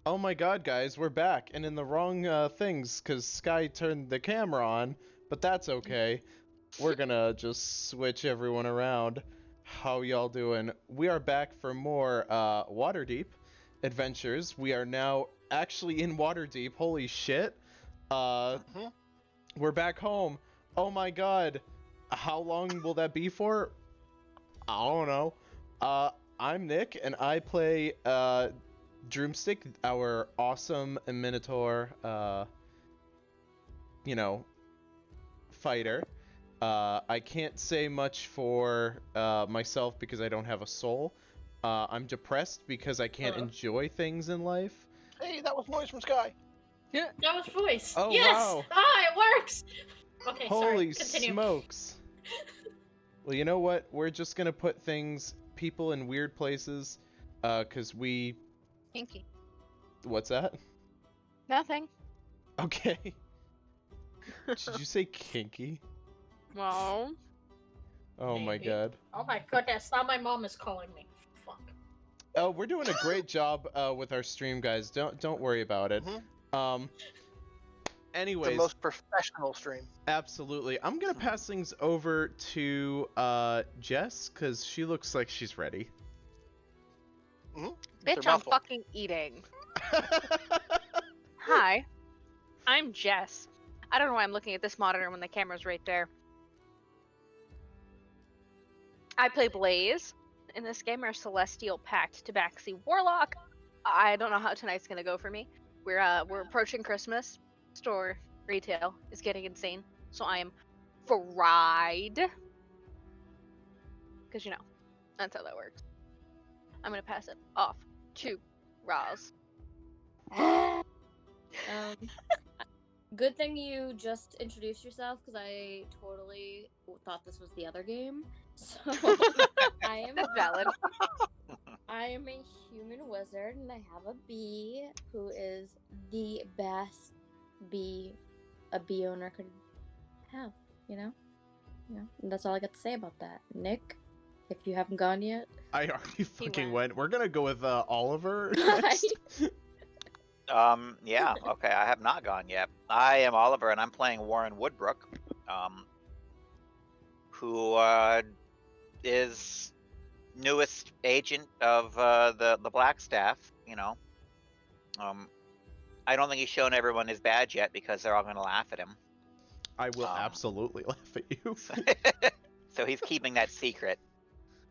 Oh my god, guys, we're back, and in the wrong things, because Sky turned the camera on, but that's okay. We're gonna just switch everyone around. How y'all doing? We are back for more Waterdeep adventures. We are now actually in Waterdeep. Holy shit. We're back home. Oh my god. How long will that be for? I don't know. I'm Nick, and I play Droomstick, our awesome Minotaur, fighter. I can't say much for myself because I don't have a soul. I'm depressed because I can't enjoy things in life. Hey, that was noise from Sky. Yeah. That was voice. Oh, yes! wow. Ah, it works! Okay, Holy sorry. Continue. smokes. Well, you know what? We're just gonna put people in weird places, cause we... Kinky. What's that? Nothing. Okay. Did you say kinky? Well. Oh my Maybe. god. Oh my goodness, now my mom is calling me. Fuck. Oh, we're doing a great job with our stream, guys. Don't worry about it. Anyways, The most professional stream. absolutely. I'm gonna pass things over to Jess, cause she looks like she's ready. Bitch, I'm fucking eating. Hi. I'm Jess. I don't know why I'm looking at this monitor when the camera's right there. I play Blaze. In this game, our Celestial Pact Tabaxi Warlock. I don't know how tonight's gonna go for me. We're approaching Christmas. Store retail is getting insane, so I am fried. Cause that's how that works. I'm gonna pass it off to Roz. Good thing you just introduced yourself, because I totally thought this was the other game. So I am valid. I am a human wizard, and I have a bee who is the best bee a bee owner could have. And that's all I got to say about that. Nick, if you haven't gone yet, I already fucking went. went. We're gonna go with Oliver next. Yeah, okay, I have not gone yet. I am Oliver, and I'm playing Warren Woodbrook, who is newest agent of the Black Staff. I don't think he's shown everyone his badge yet because they're all going to laugh at him. I will absolutely laugh at you. So he's keeping that secret.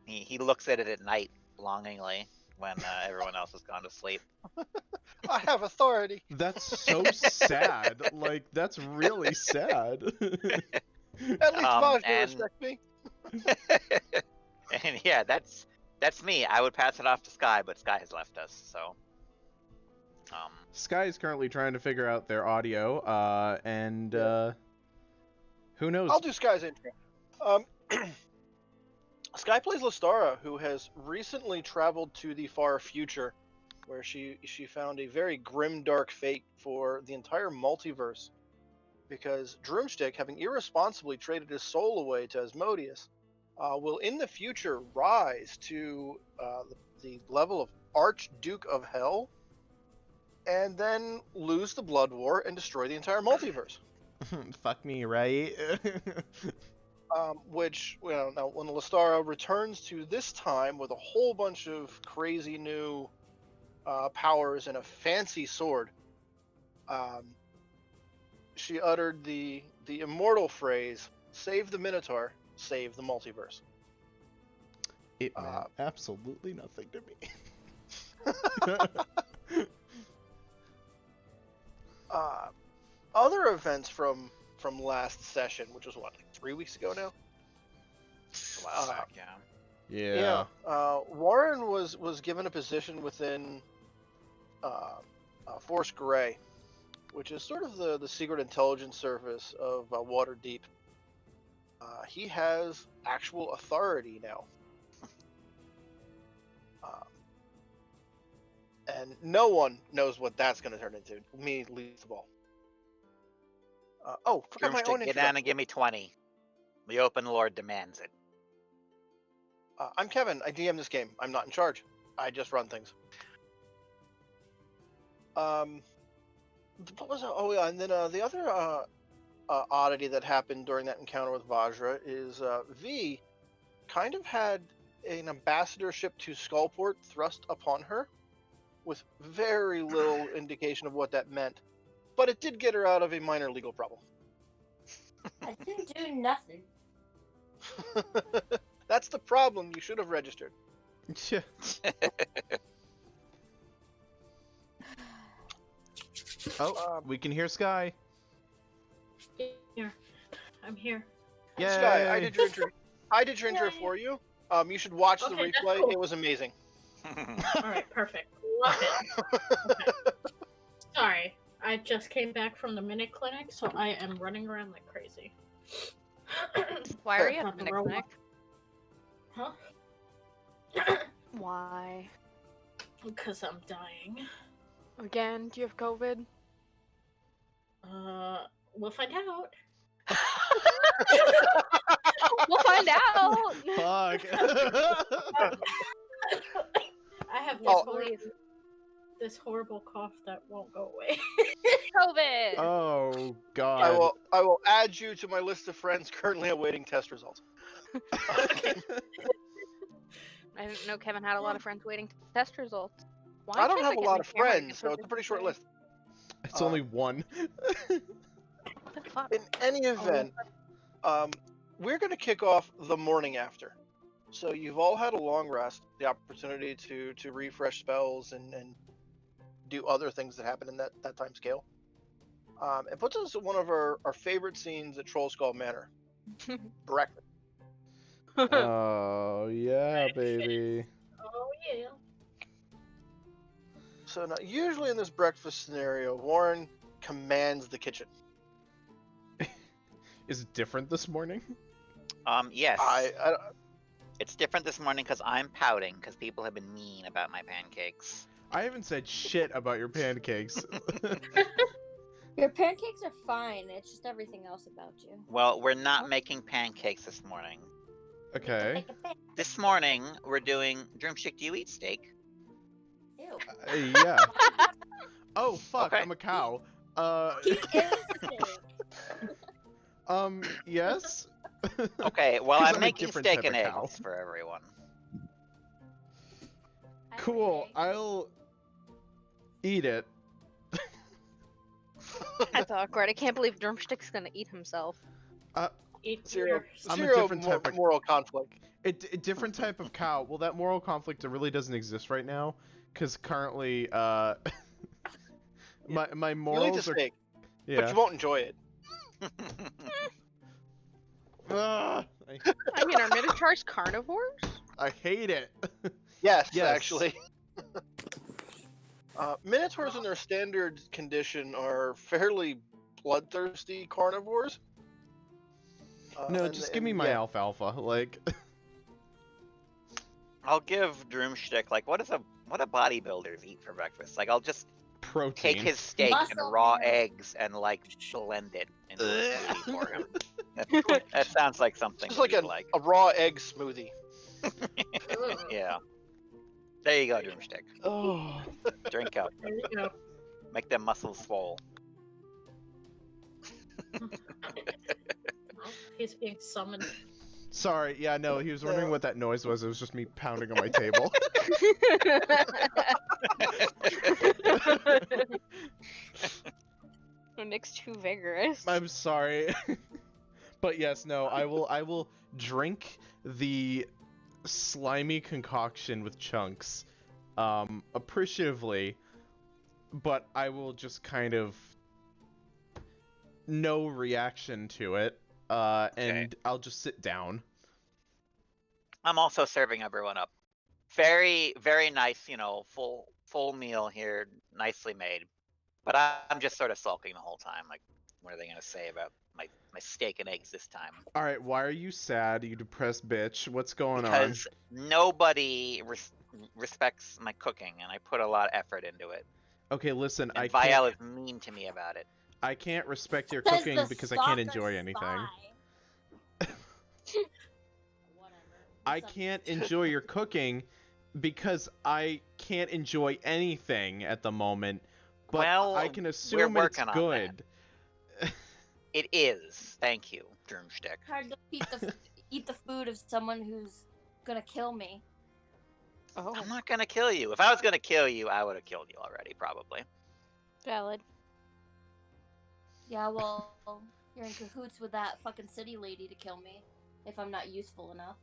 He looks at it at night longingly when everyone else has gone to sleep. I have authority. That's so sad. Like, that's really sad. At least Maj will respect me. And yeah, that's me. I would pass it off to Sky, but Sky has left us, so. Sky is currently trying to figure out their audio, and who knows? I'll do Sky's intro. Sky plays Lestara, who has recently traveled to the far future, where she found a very grim, dark fate for the entire multiverse, because Droomstick, having irresponsibly traded his soul away to Asmodeus, will in the future rise to the level of Archduke of Hell, and then lose the Blood War and destroy the entire multiverse. Fuck me, right? Which, now when Lestara returns to this time with a whole bunch of crazy new powers and a fancy sword, she uttered the immortal phrase, "Save the Minotaur, save the multiverse." It meant absolutely nothing to me. Other events from last session, which was what, like 3 weeks ago now? A while back, yeah. Yeah. Warren was given a position within Force Grey, which is sort of the secret intelligence service of Waterdeep. He has actual authority now. And no one knows what that's going to turn into. Me least of all. Forgot my own Get down and give me 20. The open lord demands it. I'm Kevin. I DM this game. I'm not in charge. I just run things. What was it? Oh yeah, and then the other oddity that happened during that encounter with Vajra is V kind of had an ambassadorship to Skullport thrust upon her, with very little indication of what that meant. But it did get her out of a minor legal problem. I didn't do nothing. That's the problem. You should have registered. Yeah. Oh, we can hear Sky. Here. I'm here. Yay! Sky, I did your intro. I did your intro for you. You should watch the Okay, that's replay. cool. It was amazing. Alright, perfect. Love it. Okay. Sorry, I just came back from the minute clinic, so I am running around like crazy. Why are you On at the the clinic? Huh? Why? Because I'm dying. Again? Do you have COVID? We'll find out. We'll find out. Fuck. I have this horrible cough that won't go away. COVID. Oh God. I will add you to my list of friends currently awaiting test results. I didn't know Kevin had a lot of friends waiting to test results. Why I don't can't have a get lot my of camera friends, to so it's a pretty short focus list. It's only one. What the fuck? In any event, we're going to kick off the morning after. So you've all had a long rest, the opportunity to refresh spells and do other things that happen in that time scale. It puts us at one of our favorite scenes at Troll Skull Manor. Breakfast. Oh yeah, baby. Oh yeah. So now, usually in this breakfast scenario, Warren commands the kitchen. Is it different this morning? Yes. I It's different this morning because I'm pouting because people have been mean about my pancakes. I haven't said shit about your pancakes. Your pancakes are fine. It's just everything else about you. Well, we're not making pancakes this morning. Okay. This morning, we're doing drumstick. Do you eat steak? Ew. Yeah. Oh fuck! Okay. I'm a cow. He is sick. Yes. Okay, well, 'Cause I'm I'm a making different steak type and of cow. eggs for everyone. Cool. I like eggs. I'll eat it. That's awkward. I can't believe Drumstick's gonna eat himself. Eat Zero. your... I'm a Zero different type of- moral conflict. A different type of cow. Well, that moral conflict really doesn't exist right now, because currently, my You'll eat the morals are. steak, Yeah. but you won't enjoy it. Ah, I mean, are minotaurs carnivores? I hate it. Yes, Yes. actually. Minotaurs in their standard condition are fairly bloodthirsty carnivores. No, just give me my yeah. alfalfa. Like, I'll give drumstick like what do bodybuilders eat for breakfast? Like I'll just protein. take his steak and Muscle raw milk. eggs and like blend it into a smoothie for him. That sounds like something Just like he'd like. a raw egg smoothie. Yeah. There you go, drumstick. Oh. Drink up. There you go. Make them muscles swole. He's being summoned. Sorry. Yeah. No. He was wondering what that noise was. It was just me pounding on my table. Nick's too vigorous. I'm sorry. But yes, no, I will drink the slimy concoction with chunks appreciatively, but I will just kind of no reaction to it, and I'll just sit down. I'm also serving everyone up. Very, very nice, full meal here, nicely made. But I'm just sort of sulking the whole time. Like, what are they gonna say about my steak and eggs this time? All right, why are you sad, you depressed bitch? What's going Because nobody respects my cooking, and I put a lot of effort into it. on? Okay, listen, And I Vial can't. is mean to me about it. I can't respect your Says cooking the because I can't stalker enjoy anything. spy. Whatever. I can't enjoy your cooking because I can't enjoy anything at the moment but Well, I can we're assume it's working on good. It is. Thank you, Droomstick. Hard to eat the food of someone who's gonna kill me. Oh. I'm not gonna kill you. If I was gonna kill you, I would have killed you already, probably. Valid. Yeah, well, you're in cahoots with that fucking city lady to kill me if I'm not useful enough.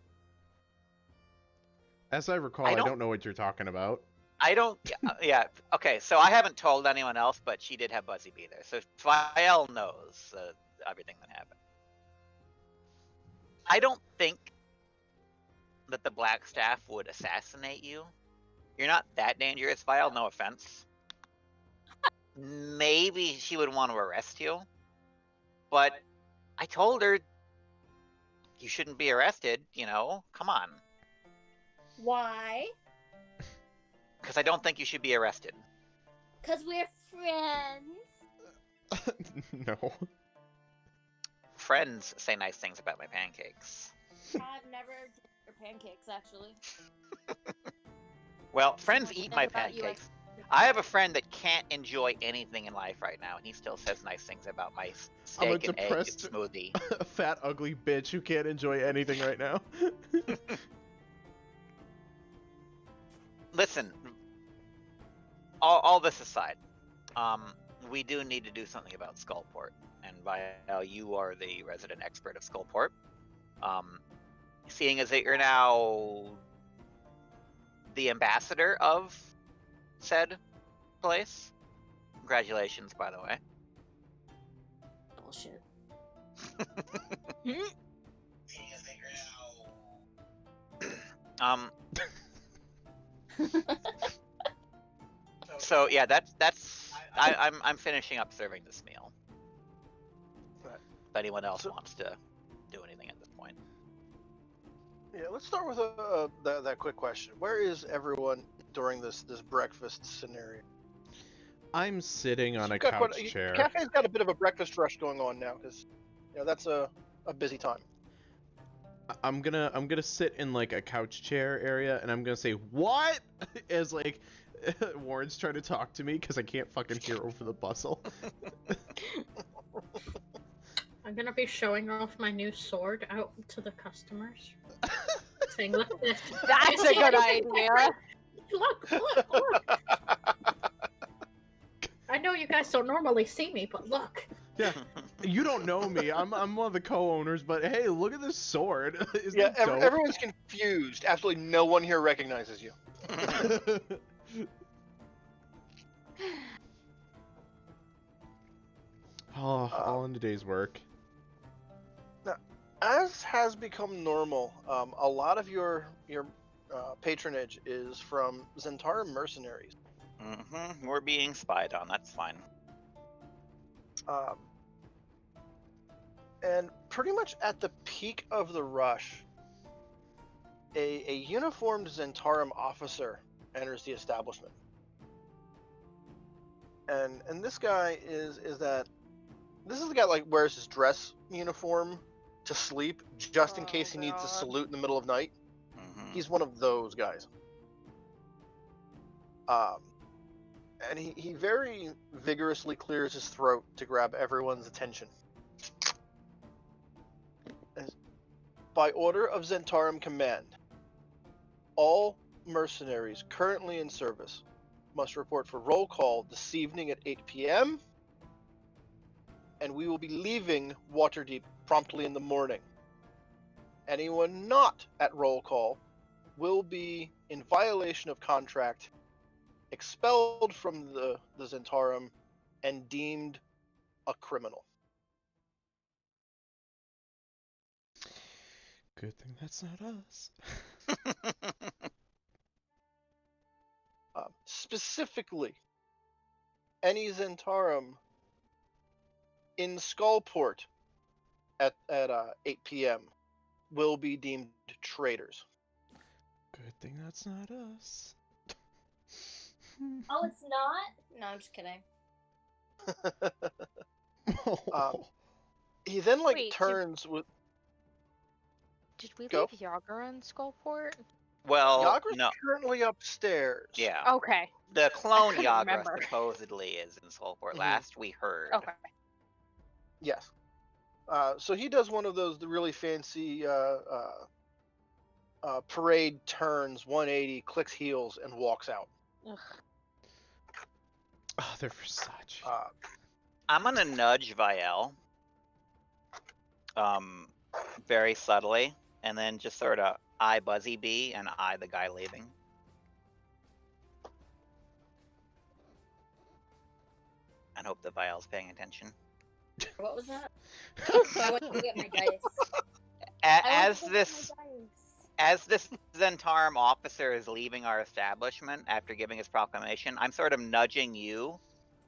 As I recall, I I don't- don't know what you're talking about. I don't. Yeah. Okay. So I haven't told anyone else, but she did have Buzzy be there. So Fael knows everything that happened. I don't think that the Black Staff would assassinate you. You're not that dangerous, Fael. No offense. Maybe she would want to arrest you, but I told her you shouldn't be arrested. You know, come on. Why? Because I don't think you should be arrested. 'Cause we're friends. No. Friends say nice things about my pancakes. I've never did your pancakes, actually. Well, friends Someone eat said my about you, pancakes. I have a friend that can't enjoy anything in life right now, and he still says nice things about my I'm a steak and egg and depressed- smoothie. A fat, ugly bitch who can't enjoy anything right now. Listen, all this aside, we do need to do something about Skullport. And Vial, you are the resident expert of Skullport. Seeing as that you're now the ambassador of said place, congratulations, by the way. Bullshit. Um. So yeah, that's I'm finishing up serving this meal. Right. If anyone else So- wants to do anything at this point. Yeah, let's start with that quick question. Where is everyone during this breakfast scenario? I'm sitting on a You've got couch chair. Cafe's got a bit of a breakfast rush going on now because that's a busy time. I'm gonna sit in like a couch chair area, and I'm gonna say what as like Warren's trying to talk to me because I can't fucking hear over the bustle. I'm gonna be showing off my new sword out to the customers. Saying, look at this. That's You a see good anything idea. different? Look. I know you guys don't normally see me, but look. Yeah, you don't know me. I'm one of the co-owners, but hey, look at this sword. Isn't Yeah, it dope? everyone's confused. Absolutely no one here recognizes you. Oh, all in the day's work. As has become normal, a lot of your patronage is from Zentarum mercenaries. We're being spied on. That's fine. And pretty much at the peak of the rush, a uniformed Zentarum officer enters the establishment. And this guy is the guy like wears his dress uniform to sleep just in Oh, case he needs to God. salute in the middle of night. Mhm. He's one of those guys. And he very vigorously clears his throat to grab everyone's attention. By order of Zentarum Command, all mercenaries currently in service must report for roll call this evening at 8 p.m. and we will be leaving Waterdeep promptly in the morning. Anyone not at roll call will be in violation of contract, expelled from the Zentarum, and deemed a criminal. Good thing that's not us. Specifically, any Zentarum in Skullport at 8 p.m. will be deemed traitors. Good thing that's not us. Oh, it's not? No, I'm just kidding. He then Wait, turns with Did we Go. leave Yager in Skullport? Well, Yagra's no, currently upstairs. yeah. Okay. The clone couldn't Yagra remember. supposedly is in Skullport. Mhm. Last we heard. Okay. Yes. So he does one of those really fancy parade turns, 180, clicks heels, and walks out. Ugh. Oh, they're Versace. I'm gonna nudge Viel, very subtly, and then just sort of eye Buzzy Bee and eye the guy leaving. And hope that Viel's paying attention. What was that? I went to get my dice. As this Zentarum officer is leaving our establishment after giving his proclamation, I'm sort of nudging you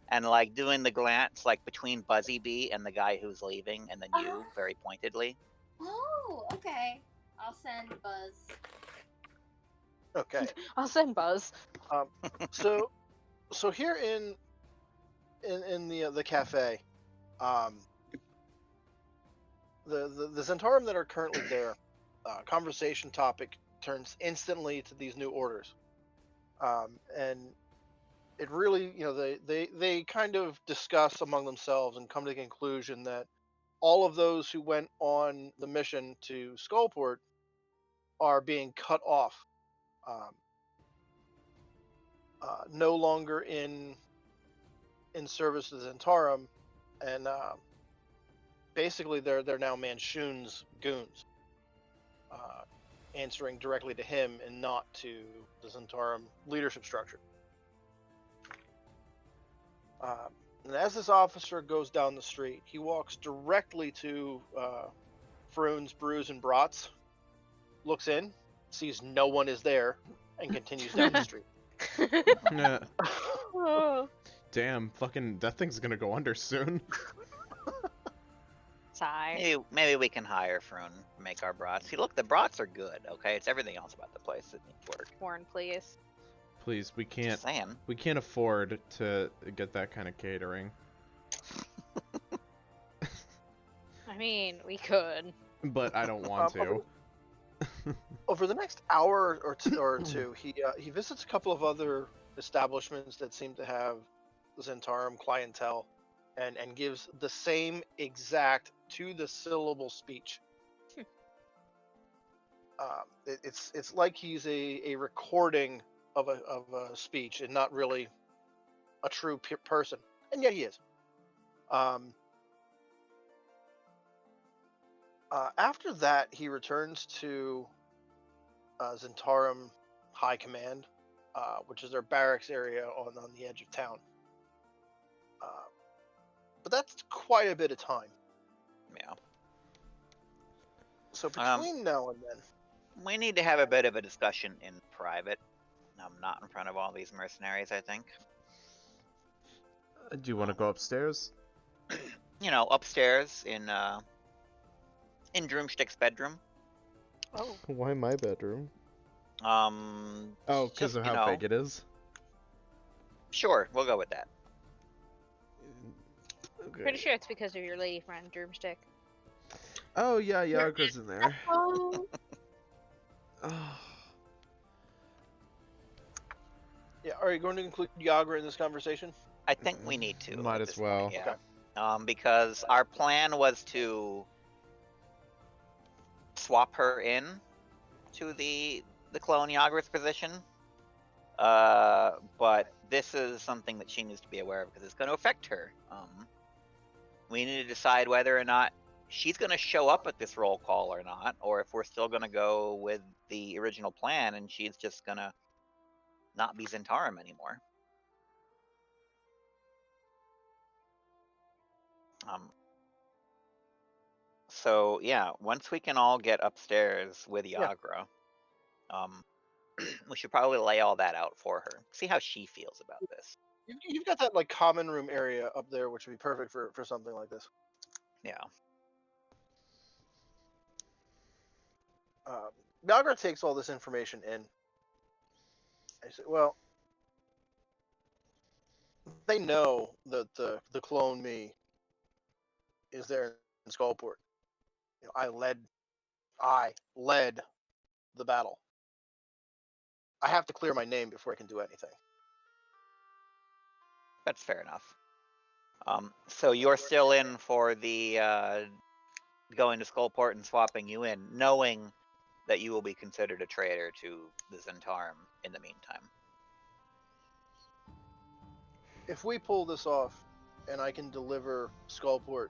and like doing the glance like between Buzzy Bee and the guy who's leaving, and then you very pointedly. Oh, okay. I'll send Buzz. Okay. I'll send Buzz. So here in the cafe, the Zentarum that are currently there, conversation topic turns instantly to these new orders, and it really, they kind of discuss among themselves and come to the conclusion that all of those who went on the mission to Skullport are being cut off, no longer in service to the Zentarum, and basically they're now Manchun's goons, answering directly to him and not to the Zentarum leadership structure. And as this officer goes down the street, he walks directly to Froon's Brews and Brats, looks in, sees no one is there, and continues down the street. Yeah. Oh. Damn, fucking that thing's gonna go under soon. Sigh. Maybe we can hire Froon to make our brats. See, look, the brats are good. Okay, it's everything else about the place that needs work. Warren, please. Please, we can't. Just saying. We can't afford to get that kind of catering. I mean, we could. But I don't want to. Over the next hour or two, he visits a couple of other establishments that seem to have Zentarum clientele, and gives the same exact to the syllable speech. It's like he's a recording of a speech and not really a true person, and yet he is. After that, he returns to Zentarum High Command, which is their barracks area on the edge of town. But that's quite a bit of time. Yeah. So between now and then, We need to have a bit of a discussion in private. Not in front of all these mercenaries, I think. Do you want to go upstairs? Upstairs in Droomstick's bedroom. oh, Why my bedroom? Oh, Oh, because of how big it is? Sure, we'll go with that. Okay. Pretty sure it's because of your lady friend, Droomstick. Oh, yeah, Yagra's in there. Oh, Oh. yeah. Are you going to include Yagra in this conversation? I think we need to. Might at as this well. point, yeah. Okay. Because our plan was to swap her in to the clone Yagra's position. But this is something that she needs to be aware of because it's going to affect her. We need to decide whether or not she's going to show up at this roll call or not, or if we're still going to go with the original plan and she's just going to not be Zentarum anymore. So yeah, once we can all get upstairs with Yeah. Yagra, we should probably lay all that out for her. See how she feels about this. You've got that like common room area up there, which would be perfect for something like this. Yeah. Yagra takes all this information in. I say, well, they know that the clone me is there in Skullport. I led the battle. I have to clear my name before I can do anything. That's fair enough. So you're still in for the going to Skullport and swapping you in, knowing that you will be considered a traitor to the Zentarum in the meantime. If we pull this off, and I can deliver Skullport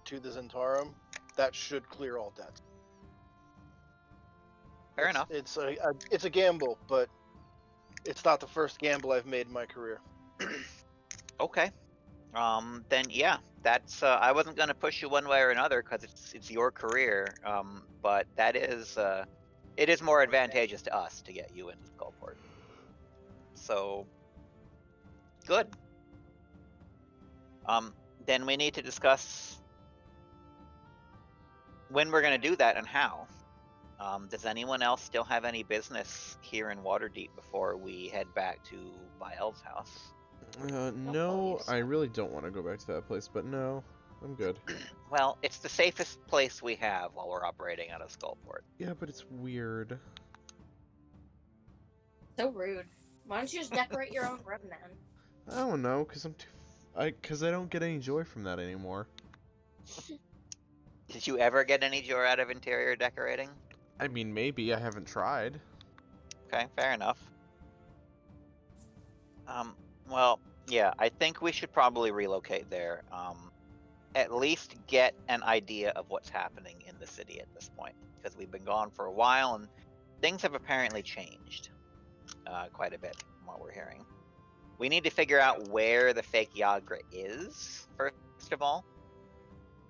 to the Zentarum, that should clear all debts. Fair enough. It's a gamble, but it's not the first gamble I've made in my career. Okay. Then yeah, that's. I wasn't gonna push you one way or another because it's your career. But that is. It is more advantageous to us to get you into Skullport. So. Good. Then we need to discuss when we're gonna do that and how. Does anyone else still have any business here in Waterdeep before we head back to Viel's house? No, I really don't want to go back to that place, but no, I'm good. Well, it's the safest place we have while we're operating out of Skullport. Yeah, but it's weird. So rude. Why don't you just decorate your own room then? I don't know, cause I don't get any joy from that anymore. Did you ever get any joy out of interior decorating? I mean, maybe I haven't tried. Okay, fair enough. Well, yeah, I think we should probably relocate there. At least get an idea of what's happening in the city at this point, because we've been gone for a while and things have apparently changed quite a bit from what we're hearing. We need to figure out where the fake Yagra is, first of all.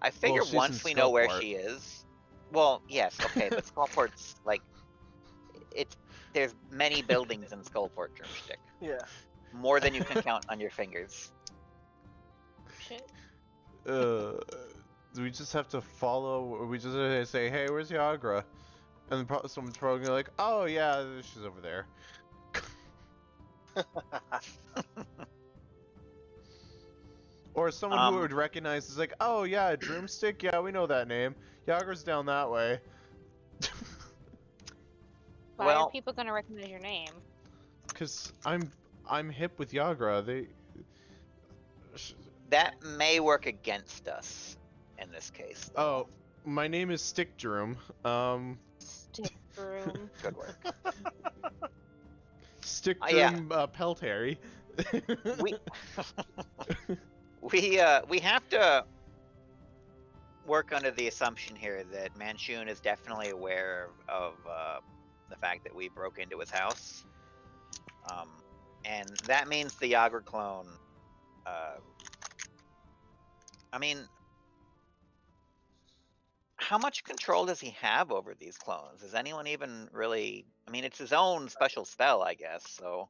I figure she's once in we know where Skullport. she is. Well, yes, okay, but Skullport's like there's many buildings in Skullport, Drumstick. Yeah. More than you can count on your fingers. Shit. Do we just have to follow? Or we just have to say, "Hey, where's Yagra?" And then someone's probably gonna be like, "Oh yeah, she's over there." Or someone who would recognize is like, "Oh yeah, Drumstick. Yeah, we know that name. Yagra's down that way." Why Well- are people gonna recognize your name? Cause I'm hip with Yagra. That may work against us in this case. Oh, my name is Stick Drum. Stick room. Good work. Stick Yeah. Drum Peltary. We have to work under the assumption here that Manchun is definitely aware of the fact that we broke into his house. And that means the Yagra clone. I mean, how much control does he have over these clones? Is anyone even really? I mean, it's his own special spell, I guess. So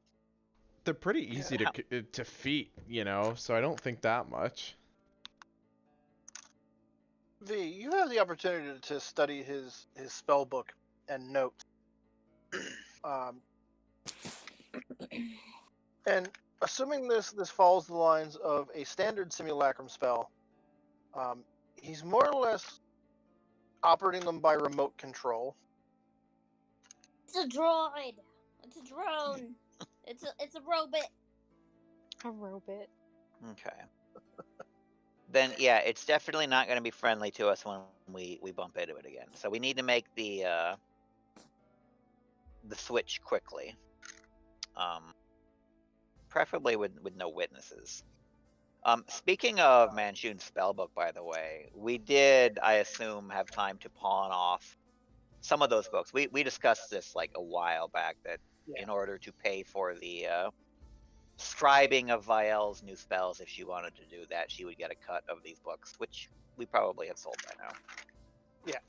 They're pretty easy to defeat, you know. So I don't think that much. V, you have the opportunity to study his spell book and notes. And assuming this follows the lines of a standard simulacrum spell, he's more or less operating them by remote control. It's a droid. It's a drone. It's a robot. A robot. okay. Then yeah, it's definitely not going to be friendly to us when we bump into it again. So we need to make the switch quickly. Preferably with no witnesses. Speaking of Manchun's spellbook, by the way, we did, I assume, have time to pawn off some of those books. We discussed this like a while back that in order to pay for the scribing of Viel's new spells, if she wanted to do that, she would get a cut of these books, which we probably have sold by now. Yeah,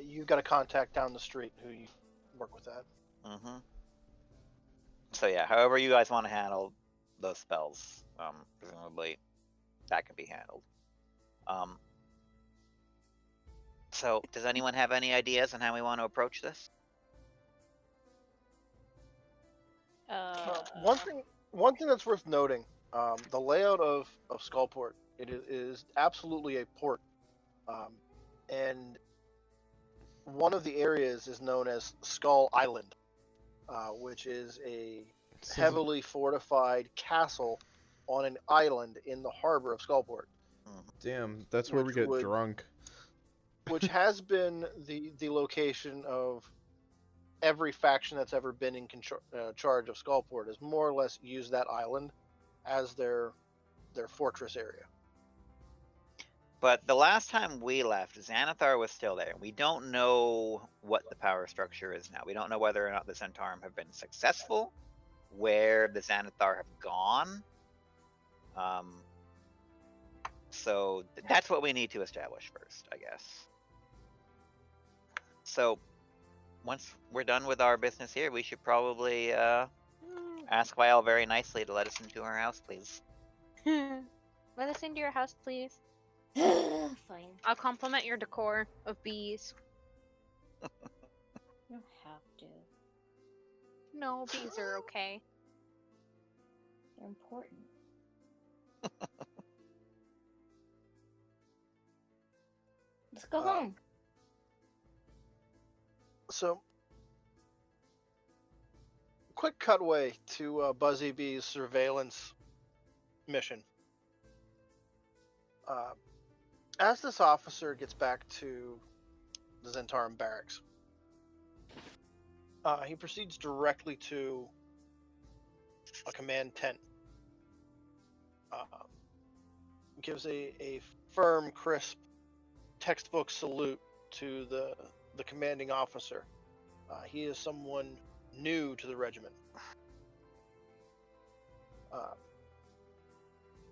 you've got a contact down the street who you work with that. Mm-hmm. So yeah, however you guys want to handle those spells, presumably that can be handled. So does anyone have any ideas on how we want to approach this? One thing that's worth noting, the layout of Skullport, it is absolutely a port, and one of the areas is known as Skull Island. which is a So heavily fortified castle on an island in the harbor of Skullport, damn, that's where we which get would drunk. which has been the location of every faction that's ever been in charge of Skullport, has more or less used that island as their fortress area. But the last time we left, Xanathar was still there. We don't know what the power structure is now. We don't know whether or not the Zentarum have been successful, where the Xanathar have gone. So that's what we need to establish first, I guess. So once we're done with our business here, we should probably ask Vile very nicely to let us into her house, please. Let us into your house, please. Fine. I'll compliment your decor of bees. You don't have to. No, bees are okay. They're important. Let's go home. So, quick cutaway to Buzzy Bee's surveillance mission. As this officer gets back to the Zentarum barracks, he proceeds directly to a command tent. Gives a firm, crisp, textbook salute to the commanding officer. He is someone new to the regiment.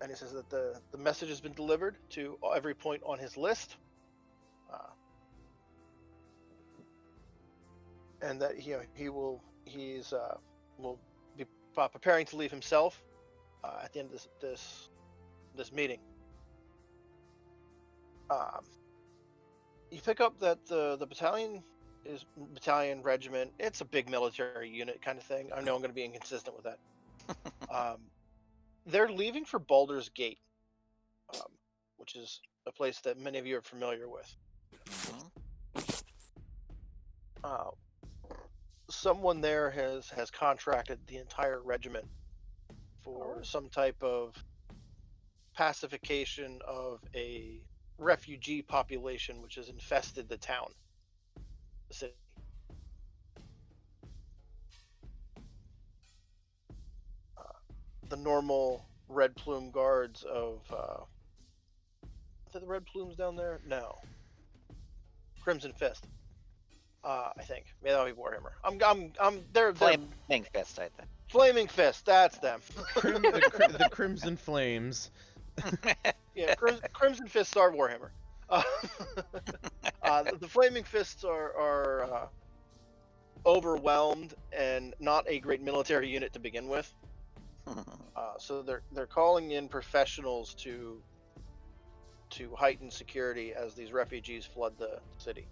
And he says that the message has been delivered to every point on his list. And that he will be preparing to leave himself at the end of this meeting. You pick up that the battalion regiment. It's a big military unit kind of thing. I know I'm going to be inconsistent with that. They're leaving for Baldur's Gate, which is a place that many of you are familiar with. Someone there has contracted the entire regiment for some type of pacification of a refugee population which has infested the town, the city. The normal red plume guards of are there the red plumes down there? No. Crimson Fist. I think. Maybe that'll be Warhammer. They're Flaming Fist, I think. Flaming Fist, that's them. The Crimson Flames. Yeah, Crimson Fists are Warhammer. The Flaming Fists are overwhelmed and not a great military unit to begin with. So they're calling in professionals to heighten security as these refugees flood the city.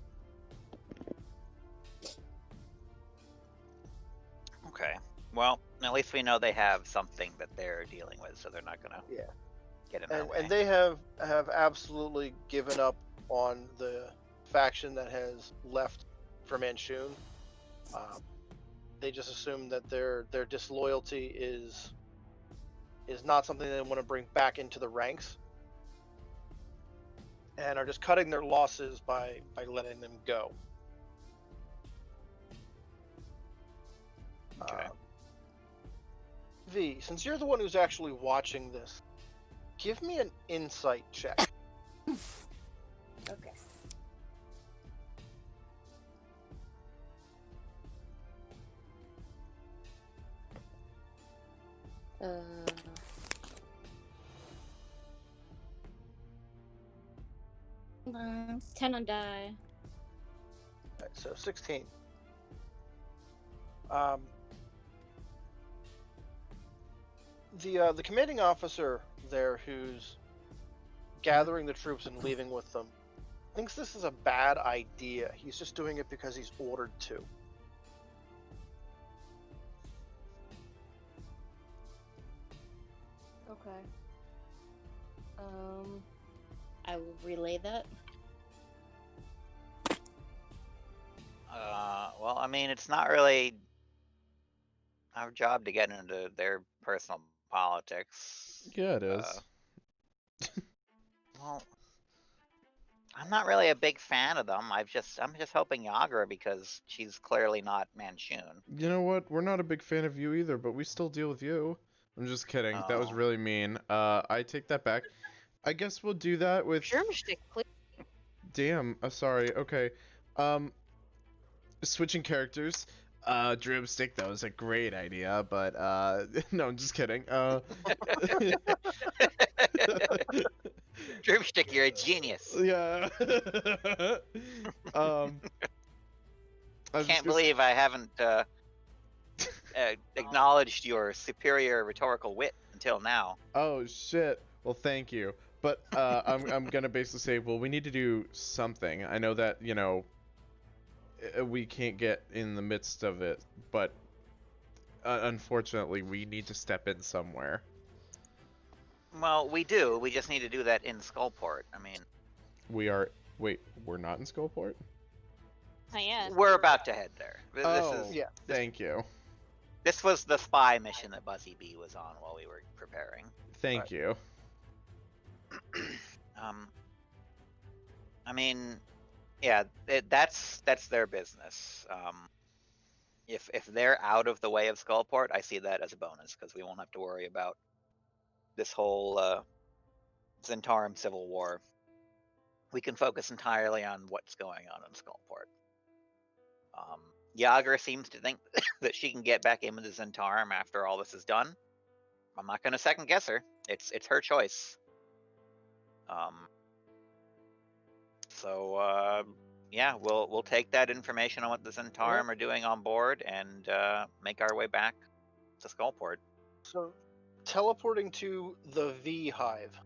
Okay. Well, at least we know they have something that they're dealing with, so they're not gonna get in their way. And they have absolutely given up on the faction that has left for Manchun. They just assume that their disloyalty is not something they want to bring back into the ranks, and are just cutting their losses by letting them go. Okay. V, since you're the one who's actually watching this, give me an insight check. Okay. Hold on. 10 on die. Right, so 16. The commanding officer there, who's gathering the troops and leaving with them, thinks this is a bad idea. He's just doing it because he's ordered to. Okay. I will relay that. Well, I mean, it's not really our job to get into their personal politics. Yeah, it is. Well, I'm not really a big fan of them. I'm just helping Yagra because she's clearly not Manchun. You know what? We're not a big fan of you either, but we still deal with you. I'm just kidding. That was Oh. really mean. I take that back. I guess we'll do that with. Drumstick, please. Damn. Sorry. Okay. Switching characters. Drumstick. That was a great idea, but no, I'm just kidding. Drumstick, you're a genius. Yeah. I was just Can't gonna believe I haven't acknowledged your superior rhetorical wit until now. Oh shit. Well, thank you. But I'm gonna basically say, well, we need to do something. I know that we can't get in the midst of it, but unfortunately, we need to step in somewhere. Well, we do. We just need to do that in Skullport. I mean, We are. Wait, we're not in Skullport? Not yet. we're about to head there. This Oh, is Yeah. thank you. this was the spy mission that Buzzy Bee was on while we were preparing. Thank Right. you. I mean, yeah, that's their business. If they're out of the way of Skullport, I see that as a bonus because we won't have to worry about this whole Zentarum civil war. We can focus entirely on what's going on in Skullport. Yagra seems to think that she can get back in with the Zentarum after all this is done. I'm not going to second guess her. It's her choice. Yeah, we'll take that information on what the Zentarum are doing on board and make our way back to Skullport. So, teleporting to the V Hive.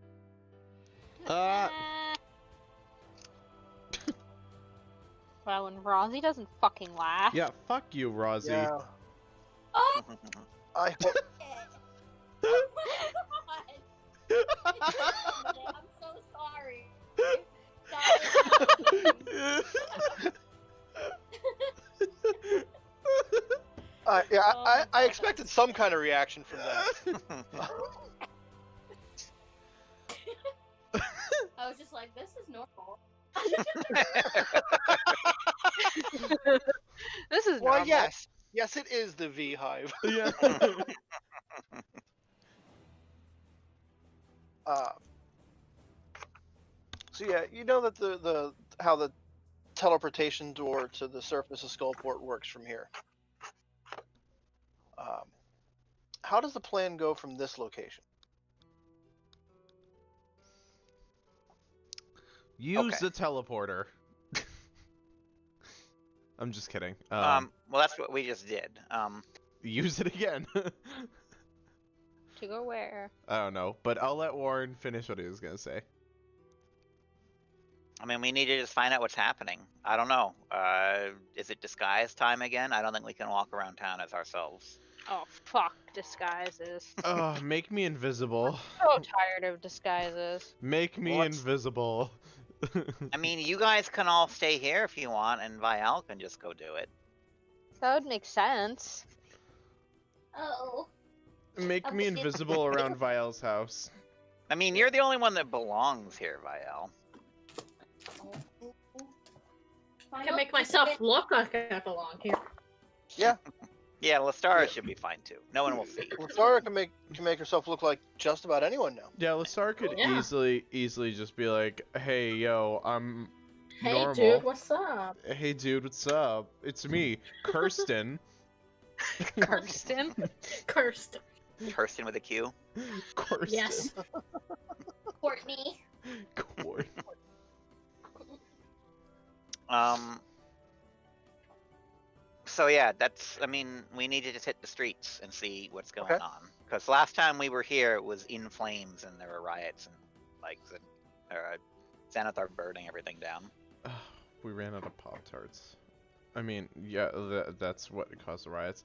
Well, when Rosie doesn't fucking laugh. Yeah, fuck you, Rosie. Yeah. Oh, I hope. oh my god. I'm so sorry. Yeah, Oh I my God. expected some kind of reaction from that. I was just like, this is normal. This is Well, normal. yes, it is the V Hive. Yeah. So yeah, you know that the how the teleportation door to the surface of Skullport works from here. How does the plan go from this location? Use Okay. the teleporter. I'm just kidding. Well, that's what we just did. Use it again. To go where? I don't know, but I'll let Warren finish what he was gonna say. I mean, we need to just find out what's happening. I don't know. Is it disguise time again? I don't think we can walk around town as ourselves. Oh, fuck disguises. Oh, make me invisible. So tired of disguises. Make me What's- invisible. I mean, you guys can all stay here if you want, and Vial can just go do it. That would make sense. Oh. Make me invisible around Vial's house. I mean, you're the only one that belongs here, Vial. I can make myself look like I belong here. Yeah, Lestara should be fine too. No one will see. Lestara can make herself look like just about anyone now. Yeah, Lasar could Yeah. easily just be like, "Hey, yo, I'm Hey, normal. dude, what's up? Hey, dude, what's up? It's me, Kirsten." Kirsten. Cursed. Kirsten with a Q. Kirsten. Yes. Courtney. Court. So yeah, that's. I mean, we need to just hit the streets and see what's going Okay. on. Because last time we were here, it was in flames and there were riots and like Xanathar burning everything down. We ran out of Pop-Tarts. I mean, yeah, that's what caused the riots.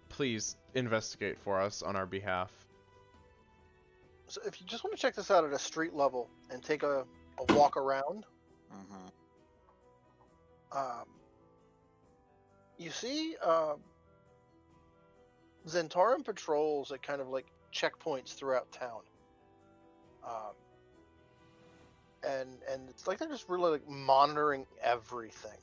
Please investigate for us on our behalf. So if you just want to check this out at a street level and take a walk around, Mm-hmm. you see Zentarum patrols at kind of like checkpoints throughout town. And it's like they're just really like monitoring everything.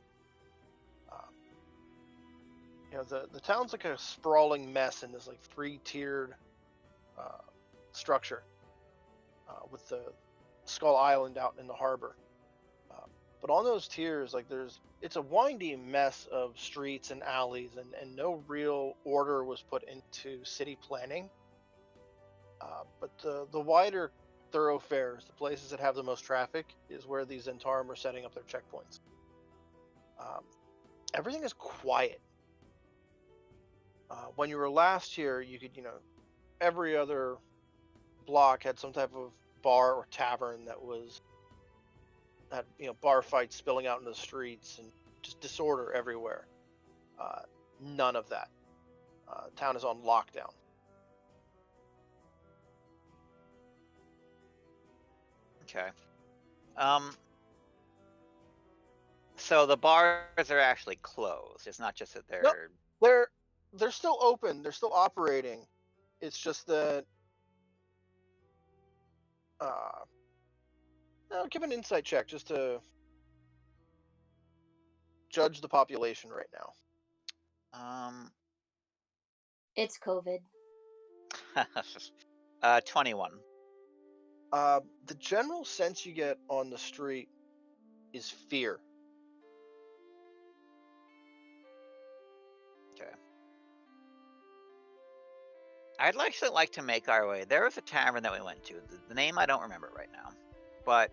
The town's like a sprawling mess in this like 3-tiered structure with the Skull Island out in the harbor. But on those tiers, like it's a windy mess of streets and alleys, and no real order was put into city planning. But the wider thoroughfares, the places that have the most traffic, is where these Zentarum are setting up their checkpoints. Everything is quiet. When you were last here, you could, every other block had some type of bar or tavern that had, bar fights spilling out into the streets and just disorder everywhere. None of that. Town is on lockdown. Okay. So the bars are actually closed. It's not just that they're. Nope. They're still open. They're still operating. It's just that. I'll give an insight check just to judge the population right now. It's COVID. 21. The general sense you get on the street is fear. Okay. I'd actually like to make our way. There was a tavern that we went to. The name I don't remember right now, but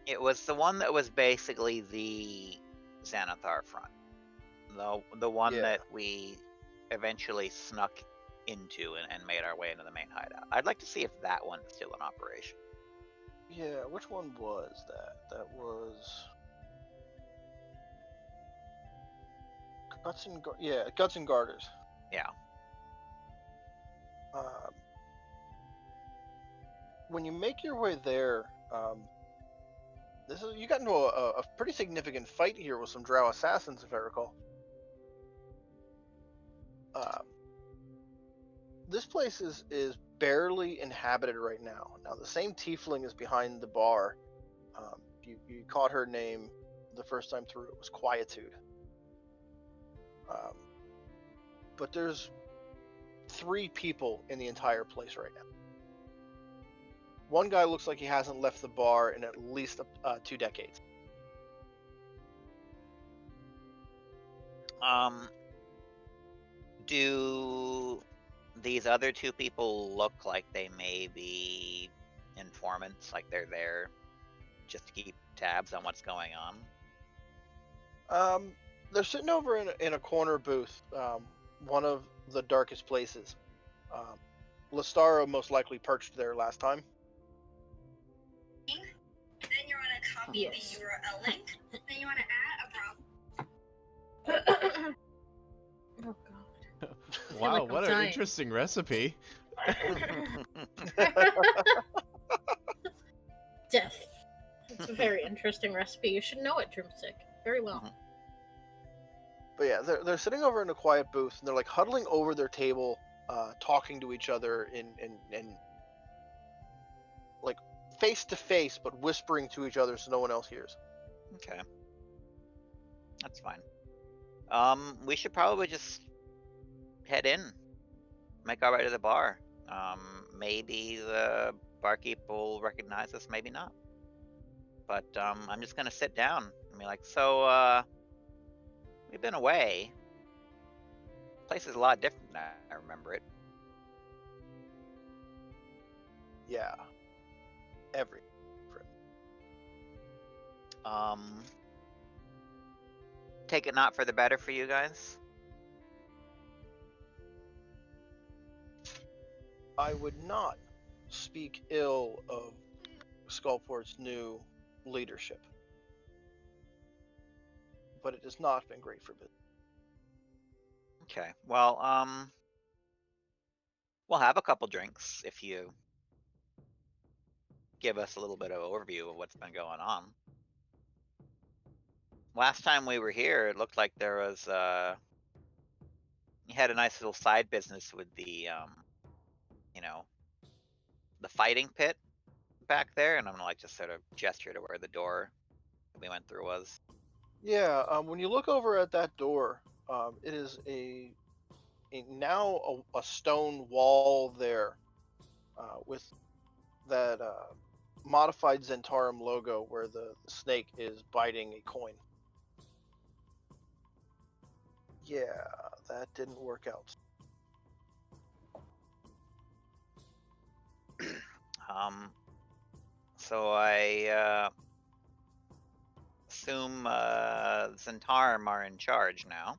it was the one that was basically the Xanathar front. The one that we eventually snuck into and made our way into the main hideout. I'd like to see if that one is still in operation. Yeah, which one was that? That was Guts and Garters. Yeah. When you make your way there, you got into a pretty significant fight here with some Drow assassins, if I recall. This place is barely inhabited right now. Now, the same tiefling is behind the bar. You caught her name the first time through. It was Quietude. But there's 3 people in the entire place right now. One guy looks like he hasn't left the bar in at least 2 decades. Do these other 2 people look like they may be informants, like they're there just to keep tabs on what's going on? They're sitting over in a corner booth, one of the darkest places. Lestaro most likely perched there last time. Then you want to copy the URL link. Then you want to add a problem. Oh god. Wow, like I'm what an dying. interesting recipe. Death. It's a very interesting recipe. You should know it, Drumstick. Very well. Mhm. But yeah, they're sitting over in a quiet booth, and they're like huddling over their table, talking to each other in like face to face, but whispering to each other so no one else hears. Okay. That's fine. We should probably just head in, make our way to the bar. Maybe the barkeep will recognize us, maybe not. But I'm just gonna sit down and be like, so we've been away. The place is a lot different than I remember it. Yeah. Every. Take it not for the better for you guys. I would not speak ill of Skullport's new leadership, but it has not been great for business. Okay. Well, we'll have a couple drinks if you give us a little bit of overview of what's been going on. Last time we were here, it looked like there was you had a nice little side business with the you know, the fighting pit back there, and I'm gonna like just sort of gesture to where the door that we went through was. Yeah, when you look over at that door, it is now a stone wall there, with that modified Zentarum logo where the snake is biting a coin. Yeah, that didn't work out. So I assume Zentarum are in charge now.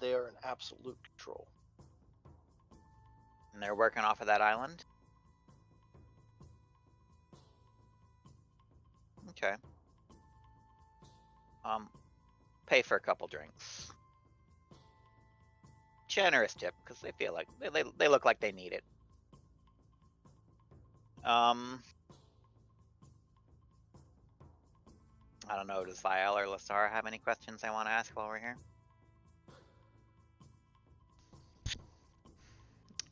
They are in absolute control. And they're working off of that island? Okay. Pay for a couple drinks. Generous tip, because they feel like they look like they need it. I don't know, does Vial or Lasara have any questions I want to ask while we're here?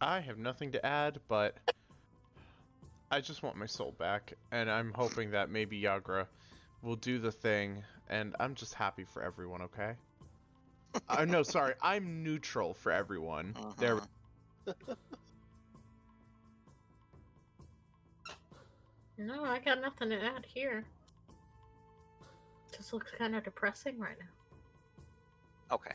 I have nothing to add, but I just want my soul back, and I'm hoping that maybe Yagra will do the thing, and I'm just happy for everyone, okay? No, sorry, I'm neutral for everyone. There. No, I got nothing to add here. Just looks kind of depressing right now. Okay.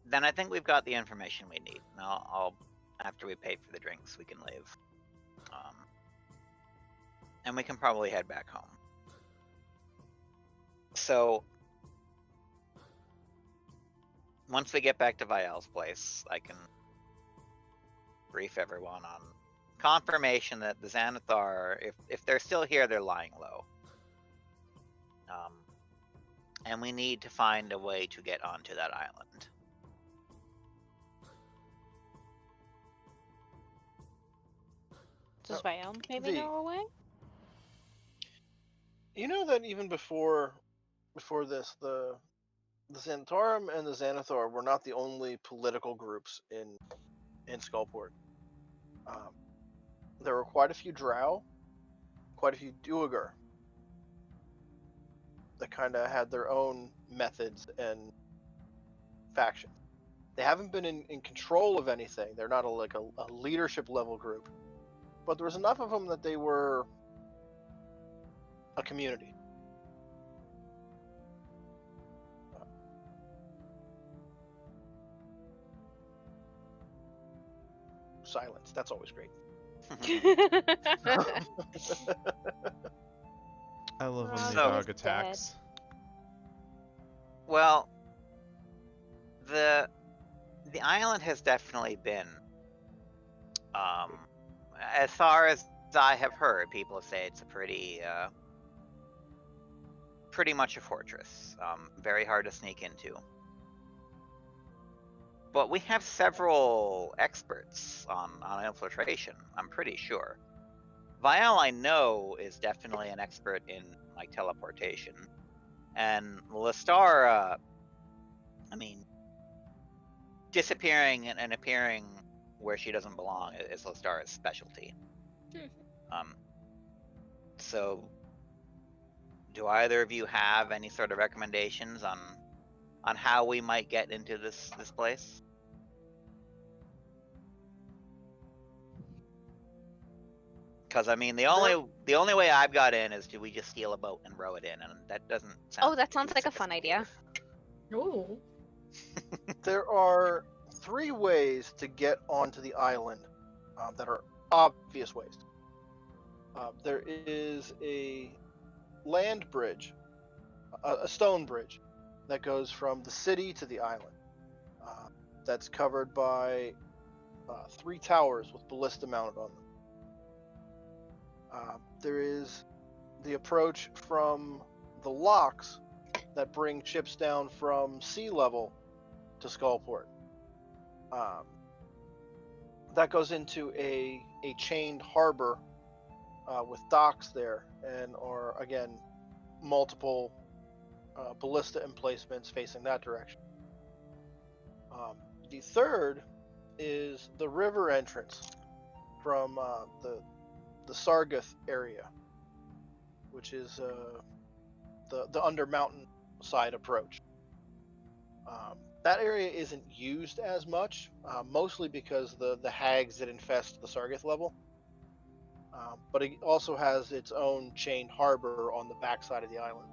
Then I think we've got the information we need. Now, I'll after we pay for the drinks, we can leave. And we can probably head back home. So, once we get back to Vial's place, I can brief everyone on confirmation that the Xanathar, if they're still here, they're lying low. And we need to find a way to get onto that island. Does Vial maybe know a way? You know that even before this, the Xantarum and the Xanathar were not the only political groups in Skullport. There were quite a few Drow, quite a few Duergar that kind of had their own methods and factions. They haven't been in control of anything. They're not a leadership level group, but there was enough of them that they were a community. Silence. That's always great. I love when the So- dog attacks. Well, the island has definitely been, as far as I have heard, people say it's a pretty much a fortress. Very hard to sneak into. But we have several experts on infiltration, I'm pretty sure. Vial, I know, is definitely an expert in like teleportation. And Lestara, I mean, disappearing and appearing where she doesn't belong is Lestara's specialty. So, do either of you have any sort of recommendations on how we might get into this place? Because I mean, the only way I've got in is do we just steal a boat and row it in, and that doesn't sound. Oh, that sounds like a fun idea. Ooh. There are 3 ways to get onto the island that are obvious ways. There is a land bridge, a stone bridge, that goes from the city to the island. That's covered by 3 towers with ballista mounted on them. There is the approach from the locks that bring ships down from sea level to Skullport. That goes into a chained harbor with docks there, and are again multiple ballista emplacements facing that direction. The third is the river entrance from the Sargath area, which is the under mountain side approach. That area isn't used as much, mostly because the hags that infest the Sargath level. But it also has its own chained harbor on the backside of the island.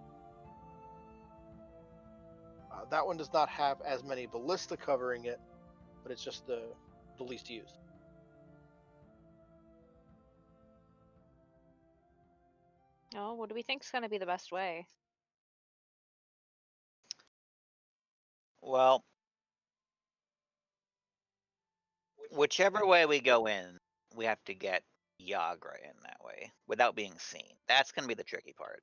That one does not have as many ballista covering it, but it's just the least used. Oh, what do we think is going to be the best way? Well, whichever way we go in, we have to get Yagra in that way without being seen. That's going to be the tricky part.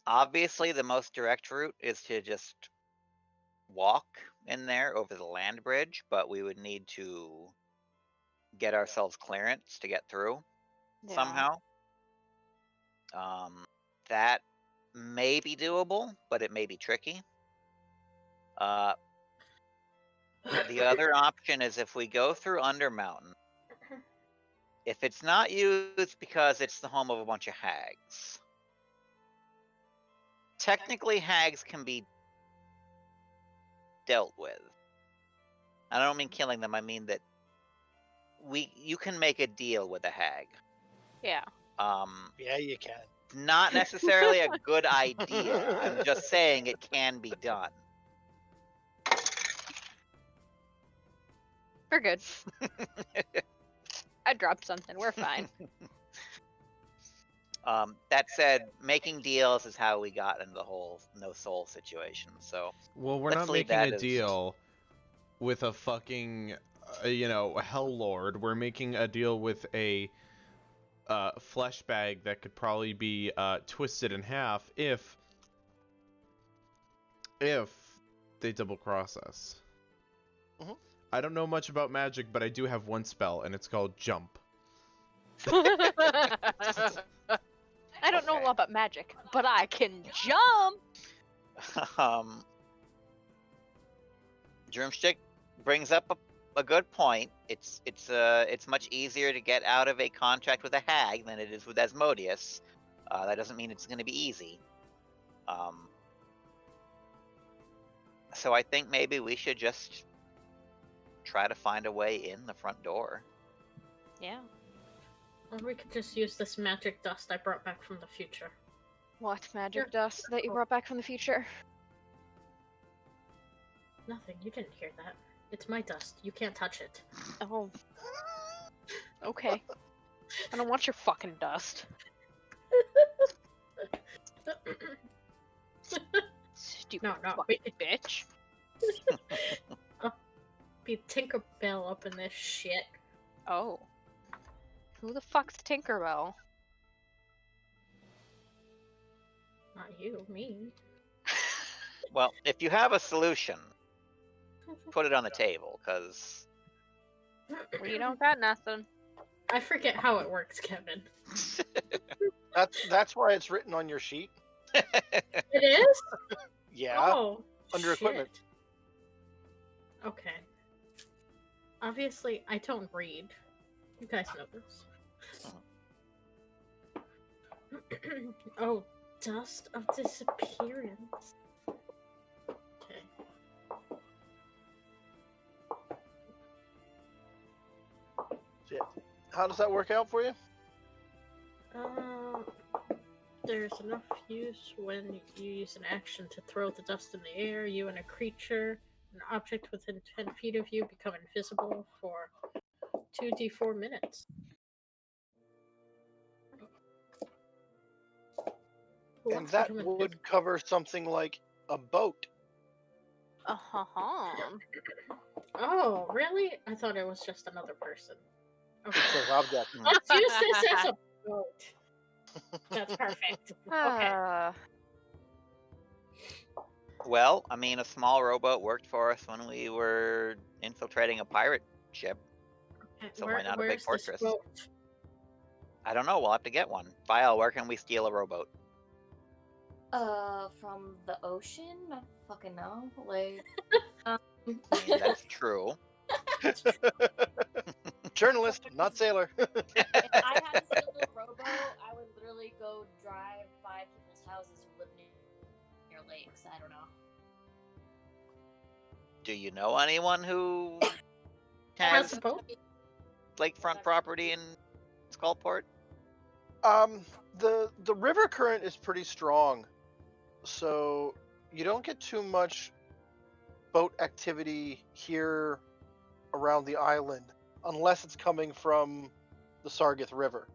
Obviously, the most direct route is to just walk in there over the land bridge, but we would need to get ourselves clearance to get through somehow. That may be doable, but it may be tricky. The other option is if we go through Undermountain. If it's not used because it's the home of a bunch of hags. Technically, hags can be dealt with. I don't mean killing them, I mean that you can make a deal with a hag. Yeah. Yeah, you can. Not necessarily a good idea. I'm just saying it can be done. We're good. I dropped something. We're fine. That said, making deals is how we got into the whole no soul situation. So, well, we're let's not leave making that a as- deal with a fucking, a hell lord. We're making a deal with a flesh bag that could probably be twisted in half if they double cross us. Mhm. I don't know much about magic, but I do have one spell, and it's called Jump. I don't know a Okay. lot about magic, but I can jump. Drumstick brings up a good point. It's much easier to get out of a contract with a hag than it is with Asmodeus. That doesn't mean it's going to be easy. So I think maybe we should just try to find a way in the front door. Yeah. Or we could just use this magic dust I brought back from the future. What magic Sure. dust that you brought back from the future? Nothing, you didn't hear that. It's my dust. You can't touch it. Oh. Okay. I don't want your fucking dust. Stupid No, fucking bitch. Be Tinkerbell up in this shit. Oh. Who the fuck's Tinkerbell? Not you, me. Well, if you have a solution, put it on the table, because Well, you don't got nothing. I forget how it works, Kevin. That's why it's written on your sheet. It is? Yeah, Oh, under equipment. shit. Okay. Obviously, I don't read. You guys know this. Oh, dust of disappearance. Okay. Shit. How does that work out for you? There's enough use when you use an action to throw the dust in the air. You and a creature, an object within 10 feet of you, become invisible for 2d4 minutes. Who And wants to that become would cover something like a boat. Uh-huh. Oh, really? I thought it was just another person. Okay. It says object. Let's use this as a boat. That's perfect. Okay. Well, I mean, a small rowboat worked for us when we were infiltrating a pirate ship. So why not a big where's this fortress? boat? I don't know. We'll have to get one. Vile, where can we steal a rowboat? From the ocean? I don't fucking know. Like, That's true. Journalist, not sailor. if I had a little rowboat, I would literally go drive by people's houses who live near lakes. I don't know. Do you know anyone who That's has a boat. lakefront property in Skullport? The river current is pretty strong, so you don't get too much boat activity here around the island unless it's coming from the Sargith River.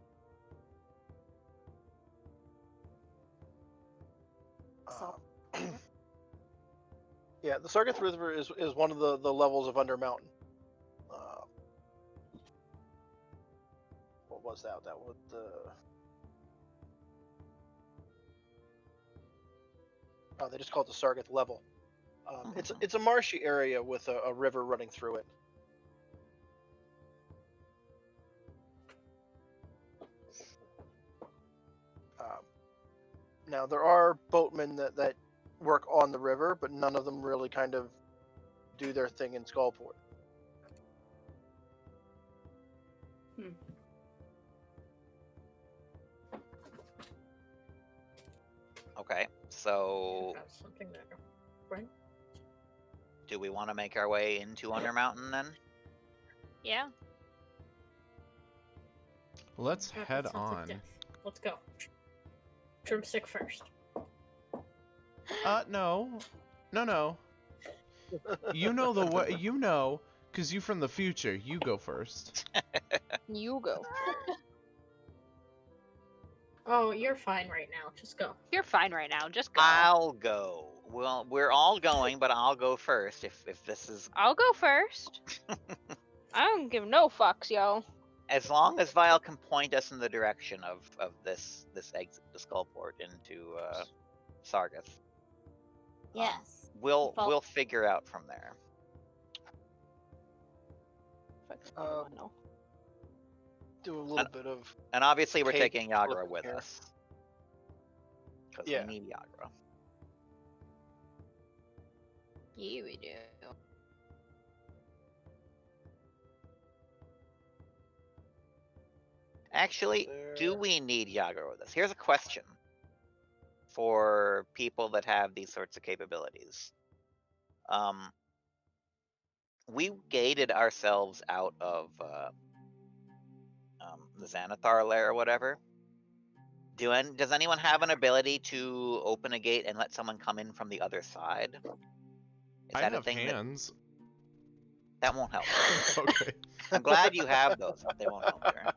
Yeah, the Sargith River is one of the levels of Undermountain. What was that? That was the... Oh, they just call it the Sargith level. It's a marshy area with a river running through it. Now there are boatmen that work on the river, but none of them really kind of do their thing in Skullport. Okay, so That's something there, right? do we want to make our way into Undermountain then? Yeah. Let's That head sounds like on. death. Let's go. Drumstick first. No. You know the way. You know, cause you from the future. You go first. You go. Oh, you're fine right now. Just go. You're fine right now. Just go. I'll go. Well, we're all going, but I'll go first if this is I'll go first. I don't give no fucks, yo. as long as Vile can point us in the direction of this exit to Skullport into Sargith. Yes. We'll Follow- we'll figure out from there. Do a little bit of... And obviously we're Take taking a Yagra look with here. us. Because Yeah. we need Yagra. Yeah, we do. Actually, do There. we need Yagra with us? Here's a question for people that have these sorts of capabilities. We gated ourselves out of the Xanathar lair or whatever. Does anyone have an ability to open a gate and let someone come in from the other side? Is I that a have thing hands. that won't help? Okay. I'm glad you have those, but they won't help here.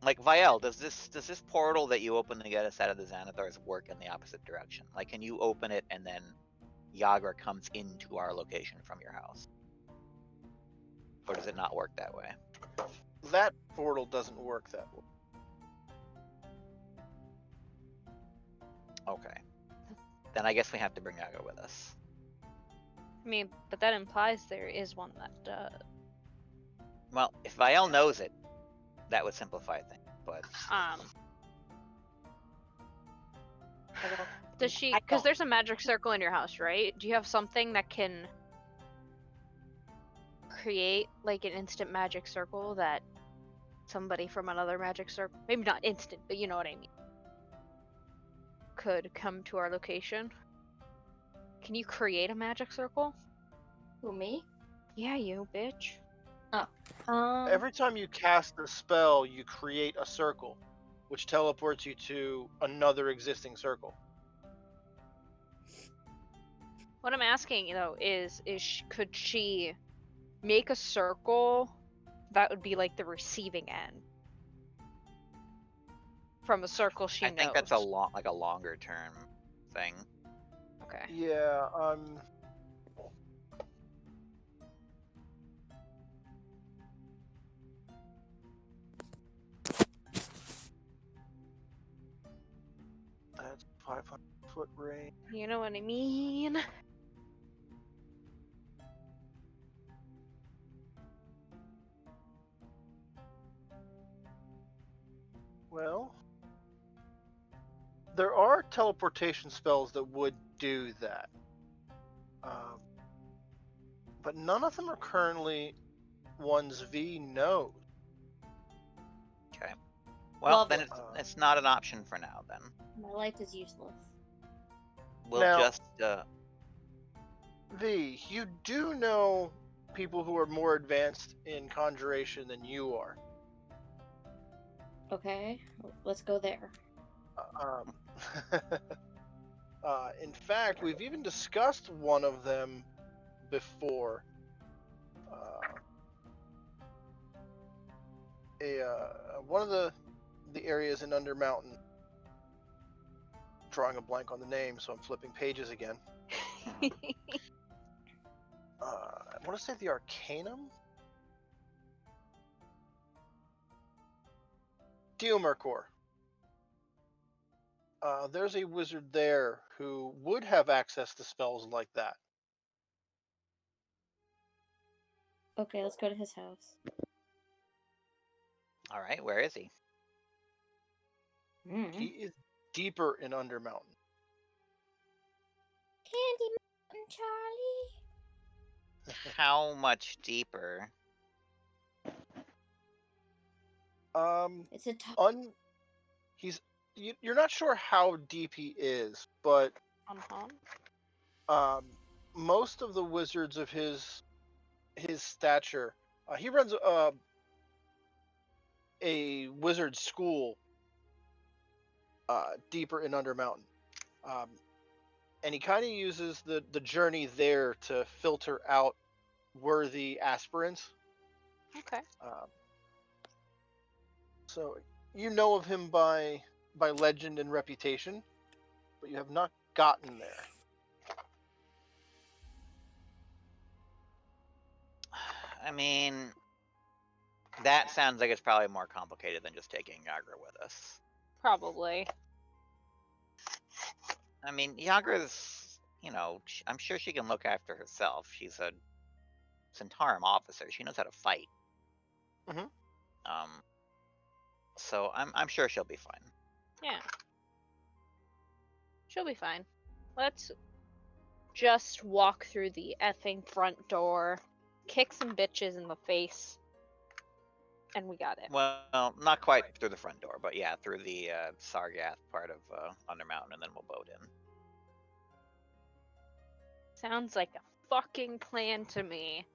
Like Viel, does this portal that you open to get us out of the Xanathars work in the opposite direction? Like, can you open it and then Yagra comes into our location from your house? Or does it not work that way? That portal doesn't work that way. Okay. Then I guess we have to bring Yagra with us. I mean, but that implies there is one that does. Well, if Viel knows it, that would simplify things, but... Does she? I Because don't. there's a magic circle in your house, right? Do you have something that can create like an instant magic circle that somebody from another magic circle, maybe not instant, but you know what I mean, could come to our location? Can you create a magic circle? Who, me? Yeah, you bitch. Every time you cast a spell, you create a circle, which teleports you to another existing circle. What I'm asking, though, is could she make a circle that would be like the receiving end from a circle she knows? I think that's a longer term thing. Okay. Yeah, that's 500-foot range. You know what I mean? Well, There are teleportation spells that would do that. But none of them are currently ones V knows. Okay. Well, Well, then it's not an option for now. Then My light is useless. we'll Now- just. V, you do know people who are more advanced in conjuration than you are. Okay, let's go there. Um, in fact, we've even discussed one of them before. One of the areas in Undermountain. Drawing a blank on the name, so I'm flipping pages again. I want to say the Arcanum? Diomercor. There's a wizard there who would have access to spells like that. Okay, let's go to his house. All right, where is he? Mm. He is deeper in Undermountain. Candy Mountain, Charlie. How much deeper? It's a top. You're not sure how deep he is, but most of the wizards of his stature, he runs a wizard school deeper in Undermountain, and he kind of uses the journey there to filter out worthy aspirants. Okay. So you know of him by legend and reputation, but you have not gotten there. I mean, that sounds like it's probably more complicated than just taking Yagra with us. Probably. I mean, Yagra's, I'm sure she can look after herself. She's a Centaurum officer. She knows how to fight. Mhm. So I'm sure she'll be fine. Yeah. She'll be fine. Let's just walk through the effing front door, kick some bitches in the face, and we got it. Well, not quite through the front door, but yeah, through the Sargath part of Undermountain, and then we'll boat in. Sounds like a fucking plan to me.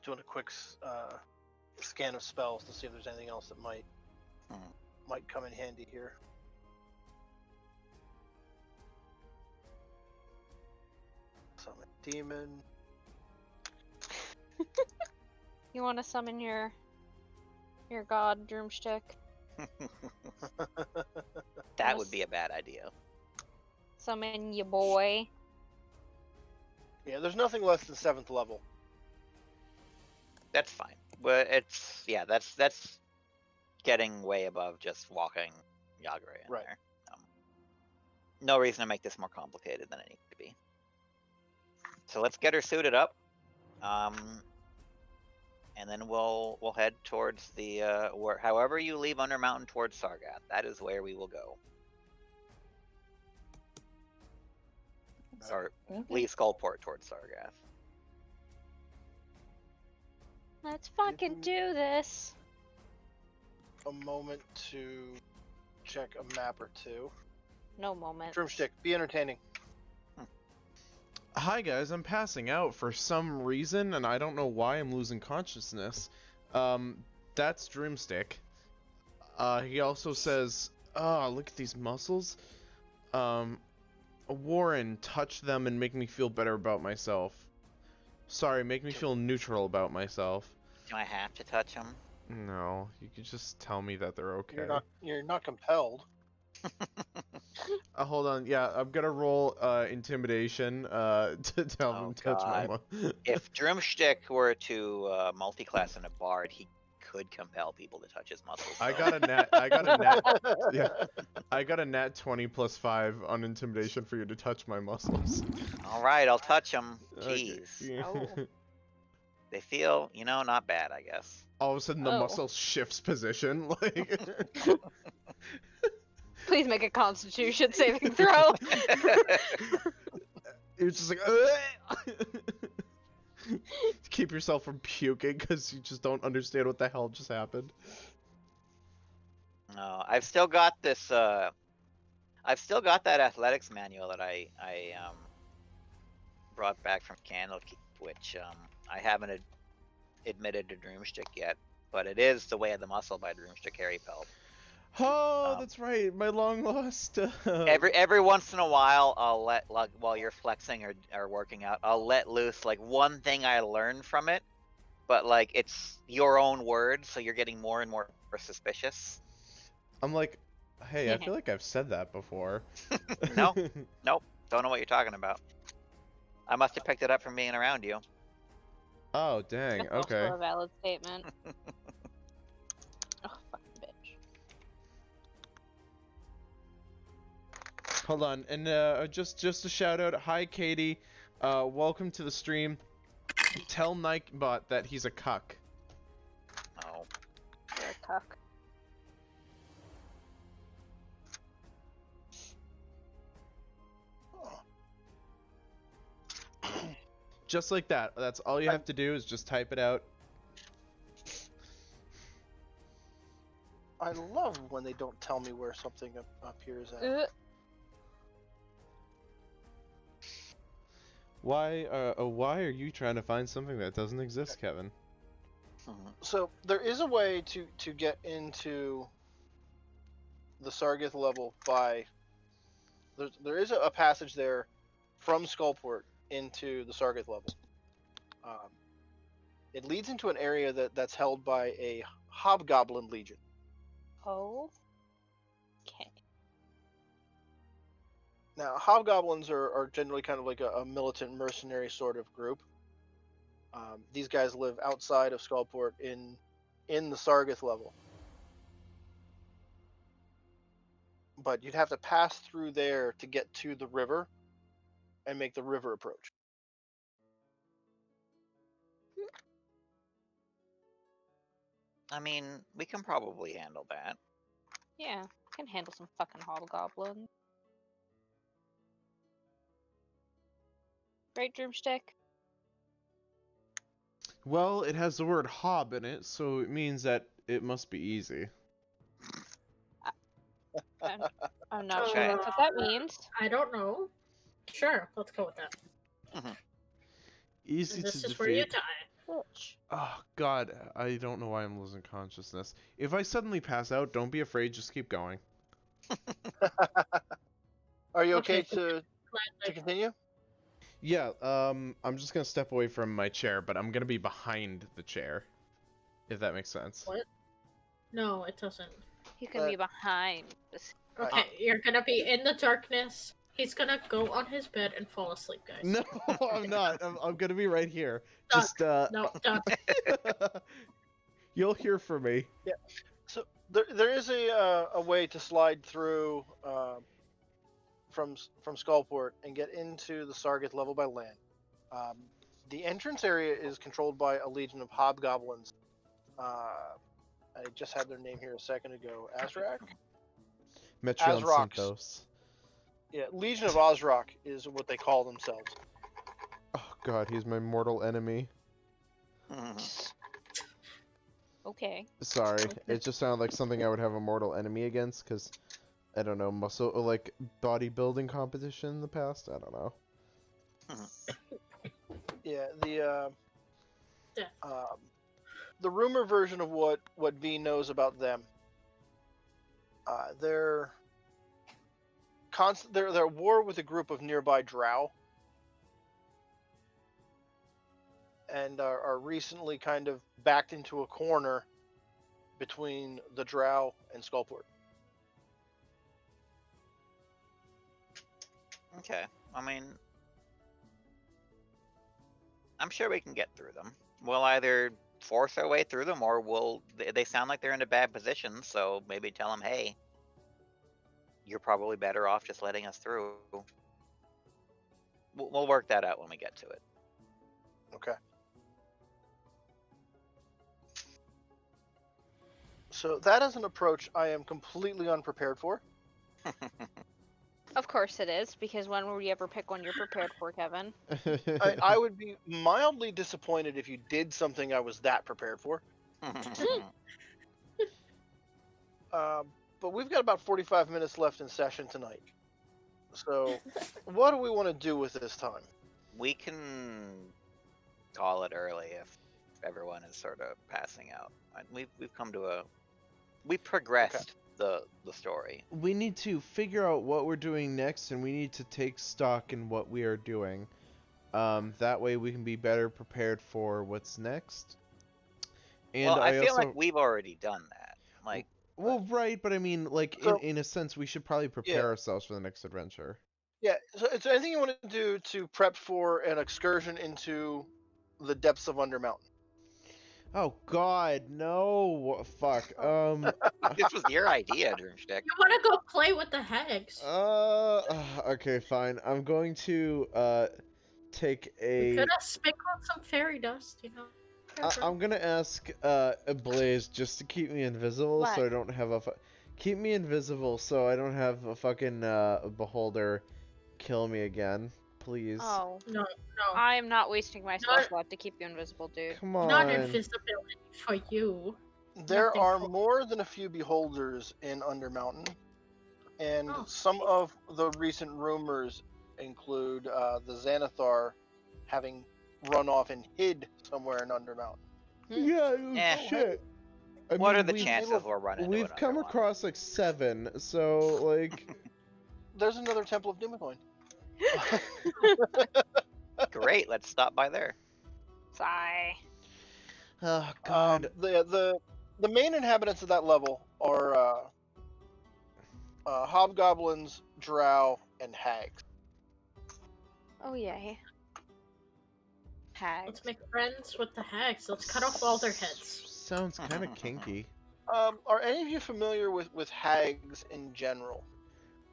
Doing a quick scan of spells to see if there's anything else that might come in handy here. Summon demon. You want to summon your god Droomstick? That would be a bad idea. Summon your boy. Yeah, there's nothing less than 7th level. That's fine. But that's getting way above just walking Yagra in Right. there. No reason to make this more complicated than it needs to be. So let's get her suited up. And then we'll head towards the however you leave Undermountain towards Sargath. That is where we will go. Or leave Skullport towards Sargath. Let's fucking do this. A moment to check a map or two. No moment. Drumstick, be entertaining. Hi guys, I'm passing out for some reason, and I don't know why I'm losing consciousness. That's Drumstick. He also says, look at these muscles. Warren, touch them and make me feel better about myself. Sorry, make me feel neutral about myself. Do I have to touch him? No, you can just tell me that they're okay. You're not compelled. Hold on, yeah, I'm gonna roll intimidation to tell him to touch my God. mom. If Drumstick were to multi-class in a bard, he could compel people to touch his muscles. I so- got a nat 20 plus 5 on intimidation for you to touch my muscles. All right, I'll touch him. Okay. Jeez. Oh. They feel, you know, not bad, I guess. All of a sudden, the Oh. muscle shifts position. Like, Please make a Constitution saving throw. you're just like, keep yourself from puking because you just don't understand what the hell just happened. No, I've still got this. I've still got that athletics manual that I brought back from Candlekeep, which I haven't admitted to Droomstick yet, but it is The Way of the Muscle by Droomstick Harry Pelt. Oh, that's right, my long lost. Every once in a while, I'll let, like, while you're flexing or working out, I'll let loose like one thing I learned from it, but like it's your own words, so you're getting more and more suspicious. I'm like, hey, I feel like I've said that before. No. Nope, don't know what you're talking about. I must have picked it up from being around you. Oh, dang. That's Okay. also a valid statement. Oh, fucking bitch. Hold on, and just a shout out. Hi, Katie. Welcome to the stream. Tell Nightbot that he's a cuck. Oh. You're a cuck. Just like that. That's all you have to do is just type it out. I love when they don't tell me where something appears at. Why are you trying to find something that doesn't exist, Kevin? So there is a way to get into the Sargith level by there is a passage there from Skullport into the Sargith level. It leads into an area that's held by a Hobgoblin Legion. Oh. Okay. Now, Hobgoblins are generally kind of like a militant mercenary sort of group. These guys live outside of Skullport in the Sargith level. But you'd have to pass through there to get to the river and make the river approach. I mean, we can probably handle that. Yeah, I can handle some fucking hobgoblins. Right, Droomstick? Well, it has the word hob in it, so it means that it must be easy. I'm not Okay. sure that's what that means. I don't know. Sure, let's go with that. Easy And this to is where you defeat. die. Bitch. Oh god, I don't know why I'm losing consciousness. If I suddenly pass out, don't be afraid, just keep going. Are you okay Okay, to Gladly. continue? Yeah, I'm just gonna step away from my chair, but I'm gonna be behind the chair. If that makes sense. What? No, it doesn't. You can be behind this. Okay, you're gonna be in the darkness. He's gonna go on his bed and fall asleep, guys. No, I'm not. I'm gonna be right here. Duck. Just No, duck. You'll hear from me. Yeah. So there is a way to slide through from Skullport and get into the Sargith level by land. The entrance area is controlled by a legion of hobgoblins. I just had their name here a second ago. Azrak? Metron Azrox. Synthos. Yeah, Legion of Ozrock is what they call themselves. Oh god, he's my mortal enemy. Okay. Sorry, it just sounded like something I would have a mortal enemy against, because, I don't know, muscle, like, bodybuilding competition in the past? I don't know. Yeah, the rumor version of what V knows about them. They're at war with a group of nearby drow, and are recently kind of backed into a corner between the drow and Skullport. Okay, I mean, I'm sure we can get through them. We'll either force our way through them, or they sound like they're in a bad position, so maybe tell them, hey, you're probably better off just letting us through. We'll work that out when we get to it. Okay. So that is an approach I am completely unprepared for. Of course it is, because when would you ever pick one you're prepared for, Kevin? I would be mildly disappointed if you did something I was that prepared for. But we've got about 45 minutes left in session tonight. So, what do we want to do with this time? We can call it early if everyone is sort of passing out. We've come to a... We progressed the story. We need to figure out what we're doing next, and we need to take stock in what we are doing. That way we can be better prepared for what's next. And Well, I feel also... like we've already done that. Like, Well, right, but I mean, like, So- in a sense, we should probably prepare ourselves for the next adventure. Yeah, so is there anything you want to do to prep for an excursion into the depths of Undermountain? Oh God, no! Fuck. this was your idea, Droomstick. You want to go play with the hags? Okay, fine. I'm going to take We a. could have sprinkled some fairy dust, you know. I'm gonna ask Blaze just to keep me invisible, so I don't have a. Keep me invisible, so I don't have a fucking beholder kill me again, please. Oh, No, I am not wasting my spell slot to keep you invisible, dude. Come on. not invisibility for you. There Nothing are cool. more than a few beholders in Undermountain, and Oh. some of the recent rumors include the Xanathar having run off and hid somewhere in Undermountain. Yeah, shit. I What mean, are the we've- chances we'll run into We've another come one? across like 7, so like. There's another Temple of Doomcoin. Great, let's stop by there. Sigh. Oh God. The main inhabitants of that level are hobgoblins, drow, and hags. Oh yay. Hags. Let's make friends with the hags. Let's cut off all their heads. Sounds kind of kinky. Are any of you familiar with hags in general?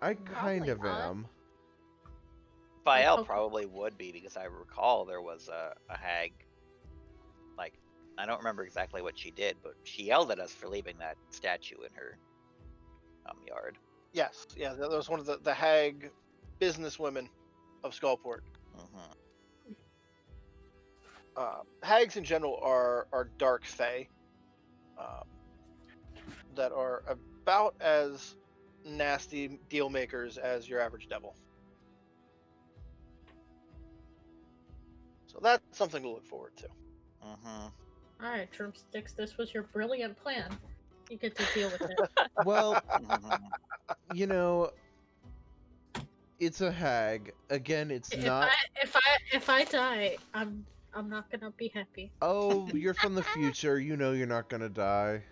I kind of not. am. Fael hope- probably would be, because I recall there was a hag. Like, I don't remember exactly what she did, but she yelled at us for leaving that statue in her yard. Yes, yeah, that was one of the hag businesswomen of Skullport. Hags in general are dark fae that are about as nasty deal makers as your average devil. So that's something to look forward to. Alright, Drumsticks, this was your brilliant plan. You get to deal with it. Well, you know, it's a hag. Again, it's not. If I die, I'm not gonna be happy. Oh, you're from the future. You know you're not gonna die.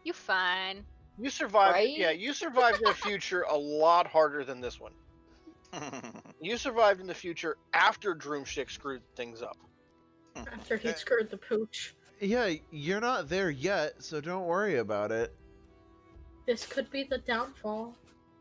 You fine. You survived, Right? yeah, you survived in the future a lot harder than this one. You survived in the future after Droomstick screwed things up. After he screwed the pooch. Yeah, you're not there yet, so don't worry about it. This could be the downfall.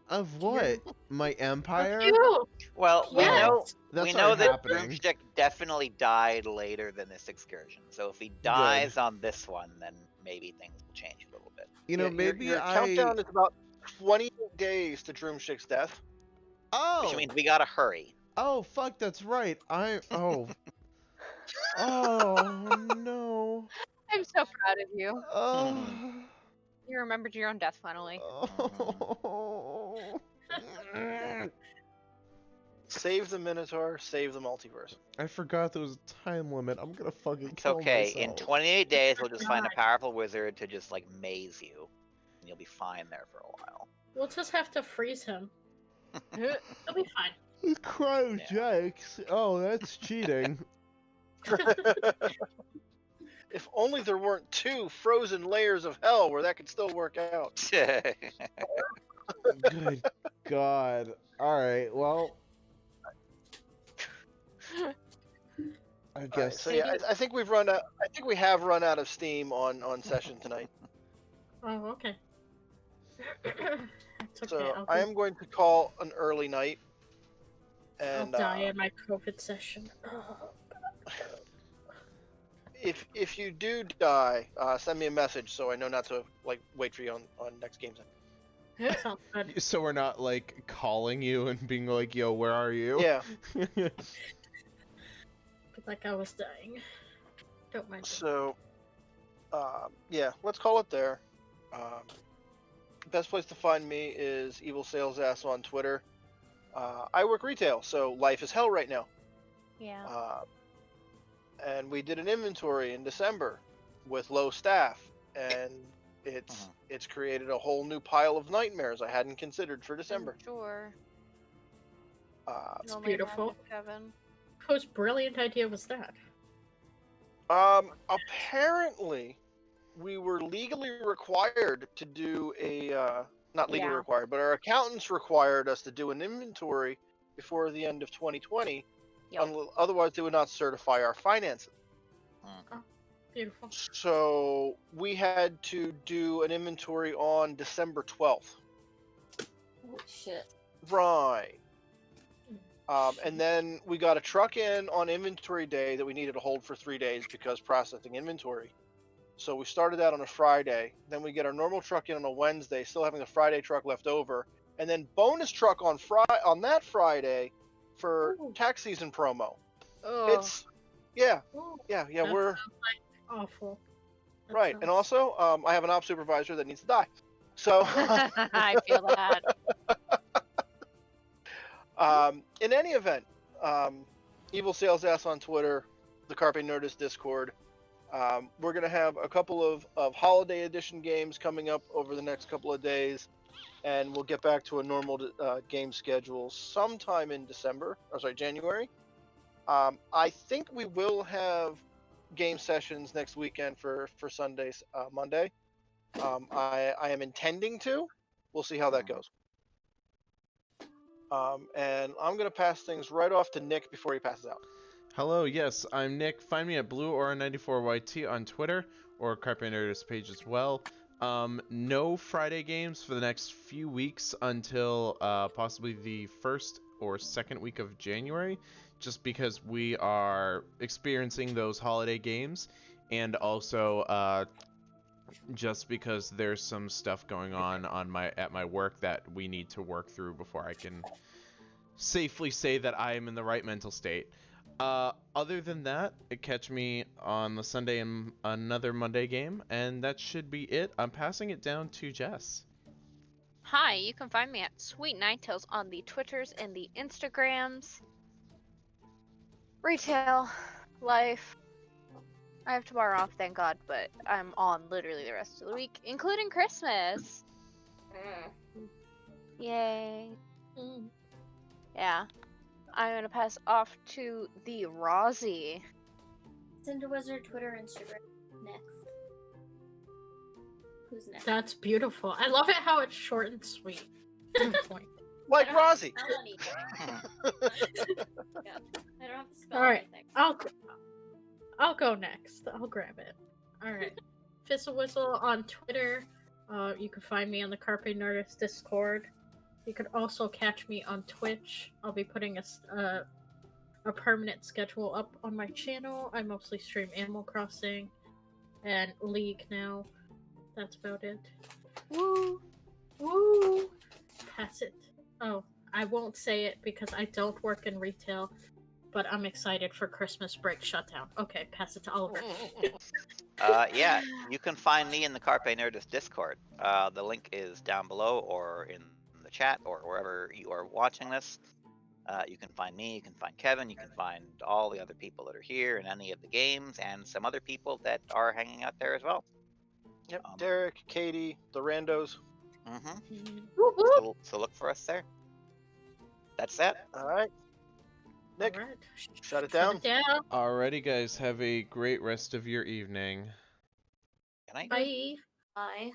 Of what? My empire? Of you! Well, Yes. That's we know already that happening. Broomstick definitely died later than this excursion. So if he dies on this one, then maybe things will change a little bit. You know, Yeah, maybe your I. countdown is about 20 days to Droomstick's death. Oh. Which means we gotta hurry. Oh fuck, that's right. Oh. Oh no. I'm so proud of you. Oh. You remembered your own death finally. Oh. Save the Minotaur, save the multiverse. I forgot there was a time limit. I'm gonna fucking It's kill okay. In myself. 28 days, we'll just find a God. powerful wizard to just like maze you, and you'll be fine there for a while. We'll just have to freeze him. It'll be fine. Cryogenics. Oh, that's cheating. If only there weren't 2 frozen layers of hell where that could still work out. Good God. All right. Well, I Alright, guess. so yeah, I think we've run out. I think we have run out of steam on session tonight. Oh, okay. It's okay. So I am going to call an early night. I'll And die in my COVID session. Oh. if you do die, send me a message so I know not to like wait for you on next game's end. Sounds good. So we're not like calling you and being like, "Yo, where are you?" Yeah. Like I was dying. Don't mind. So, yeah, let's call it there. Best place to find me is Evil Sales Ass on Twitter. I work retail, so life is hell right now. Yeah. And we did an inventory in December with low staff, and it's created a whole new pile of nightmares I hadn't considered for December. Sure. It's Only beautiful. one, Kevin. Whose brilliant idea was that? Apparently, we were legally required to do a not legally Yeah. required, but our accountants required us to do an inventory before the end of 2020. Yep. Otherwise, they would not certify our finances. Beautiful. So we had to do an inventory on December 12th. Oh, shit. Right. And then we got a truck in on inventory day that we needed to hold for 3 days because processing inventory. So we started that on a Friday. Then we get our normal truck in on a Wednesday, still having the Friday truck left over. And then bonus truck on that Friday for Ooh. tax season promo. Oh. It's yeah, Ooh, yeah, that we're sounds like awful. That right. And sounds- also, I have an ops supervisor that needs to die. So I feel that. in any event, Evil Sales Ass on Twitter, the Carpe Nerdus Discord. We're going to have a couple of holiday edition games coming up over the next couple of days, and we'll get back to a normal game schedule sometime in January. I think we will have game sessions next weekend for Monday. I am intending to. We'll see how that goes. And I'm going to pass things right off to Nick before he passes out. Hello, yes, I'm Nick. Find me at BlueAura94YT on Twitter or Carpe Nerdus page as well. No Friday games for the next few weeks until possibly the first or second week of January, just because we are experiencing those holiday games, and also just because there's some stuff going on at my work that we need to work through before I can safely say that I am in the right mental state. Other than that, catch me on the Sunday and another Monday game, and that should be it. I'm passing it down to Jess. Hi, you can find me at Sweet Ninetales on the Twitters and the Instagrams. Retail, life. I have tomorrow off, thank God, but I'm on literally the rest of the week, including Christmas. Yay. Mm. Yeah. I'm gonna pass off to the Rozzy. Cinder Wizard, Twitter, Instagram. Next. Who's next? That's beautiful. I love it how it's short and sweet. To the point. Like I don't have to Rozzy. spell anything. Yeah, I don't have to spell All right. anything. I'll go next. I'll grab it. All right. Fizzle Whistle on Twitter. You can find me on the Carpe Nerdus Discord. You could also catch me on Twitch. I'll be putting a permanent schedule up on my channel. I mostly stream Animal Crossing and League now. That's about it. Woo! Woo! Pass it. Oh, I won't say it because I don't work in retail, but I'm excited for Christmas break shutdown. Okay, pass it to Oliver. Yeah, you can find me in the Carpe Nerdus Discord. The link is down below or in the chat or wherever you are watching this. You can find me, you can find Kevin, you can find all the other people that are here in any of the games, and some other people that are hanging out there as well. Yep, Derek, Katie, the randos. Mm-hmm. Woo woo! So look for us there. That's that. All right. Nick, All right. shut it down. Shut it down. Alrighty, guys, have a great rest of your evening. Good night. Bye. Bye.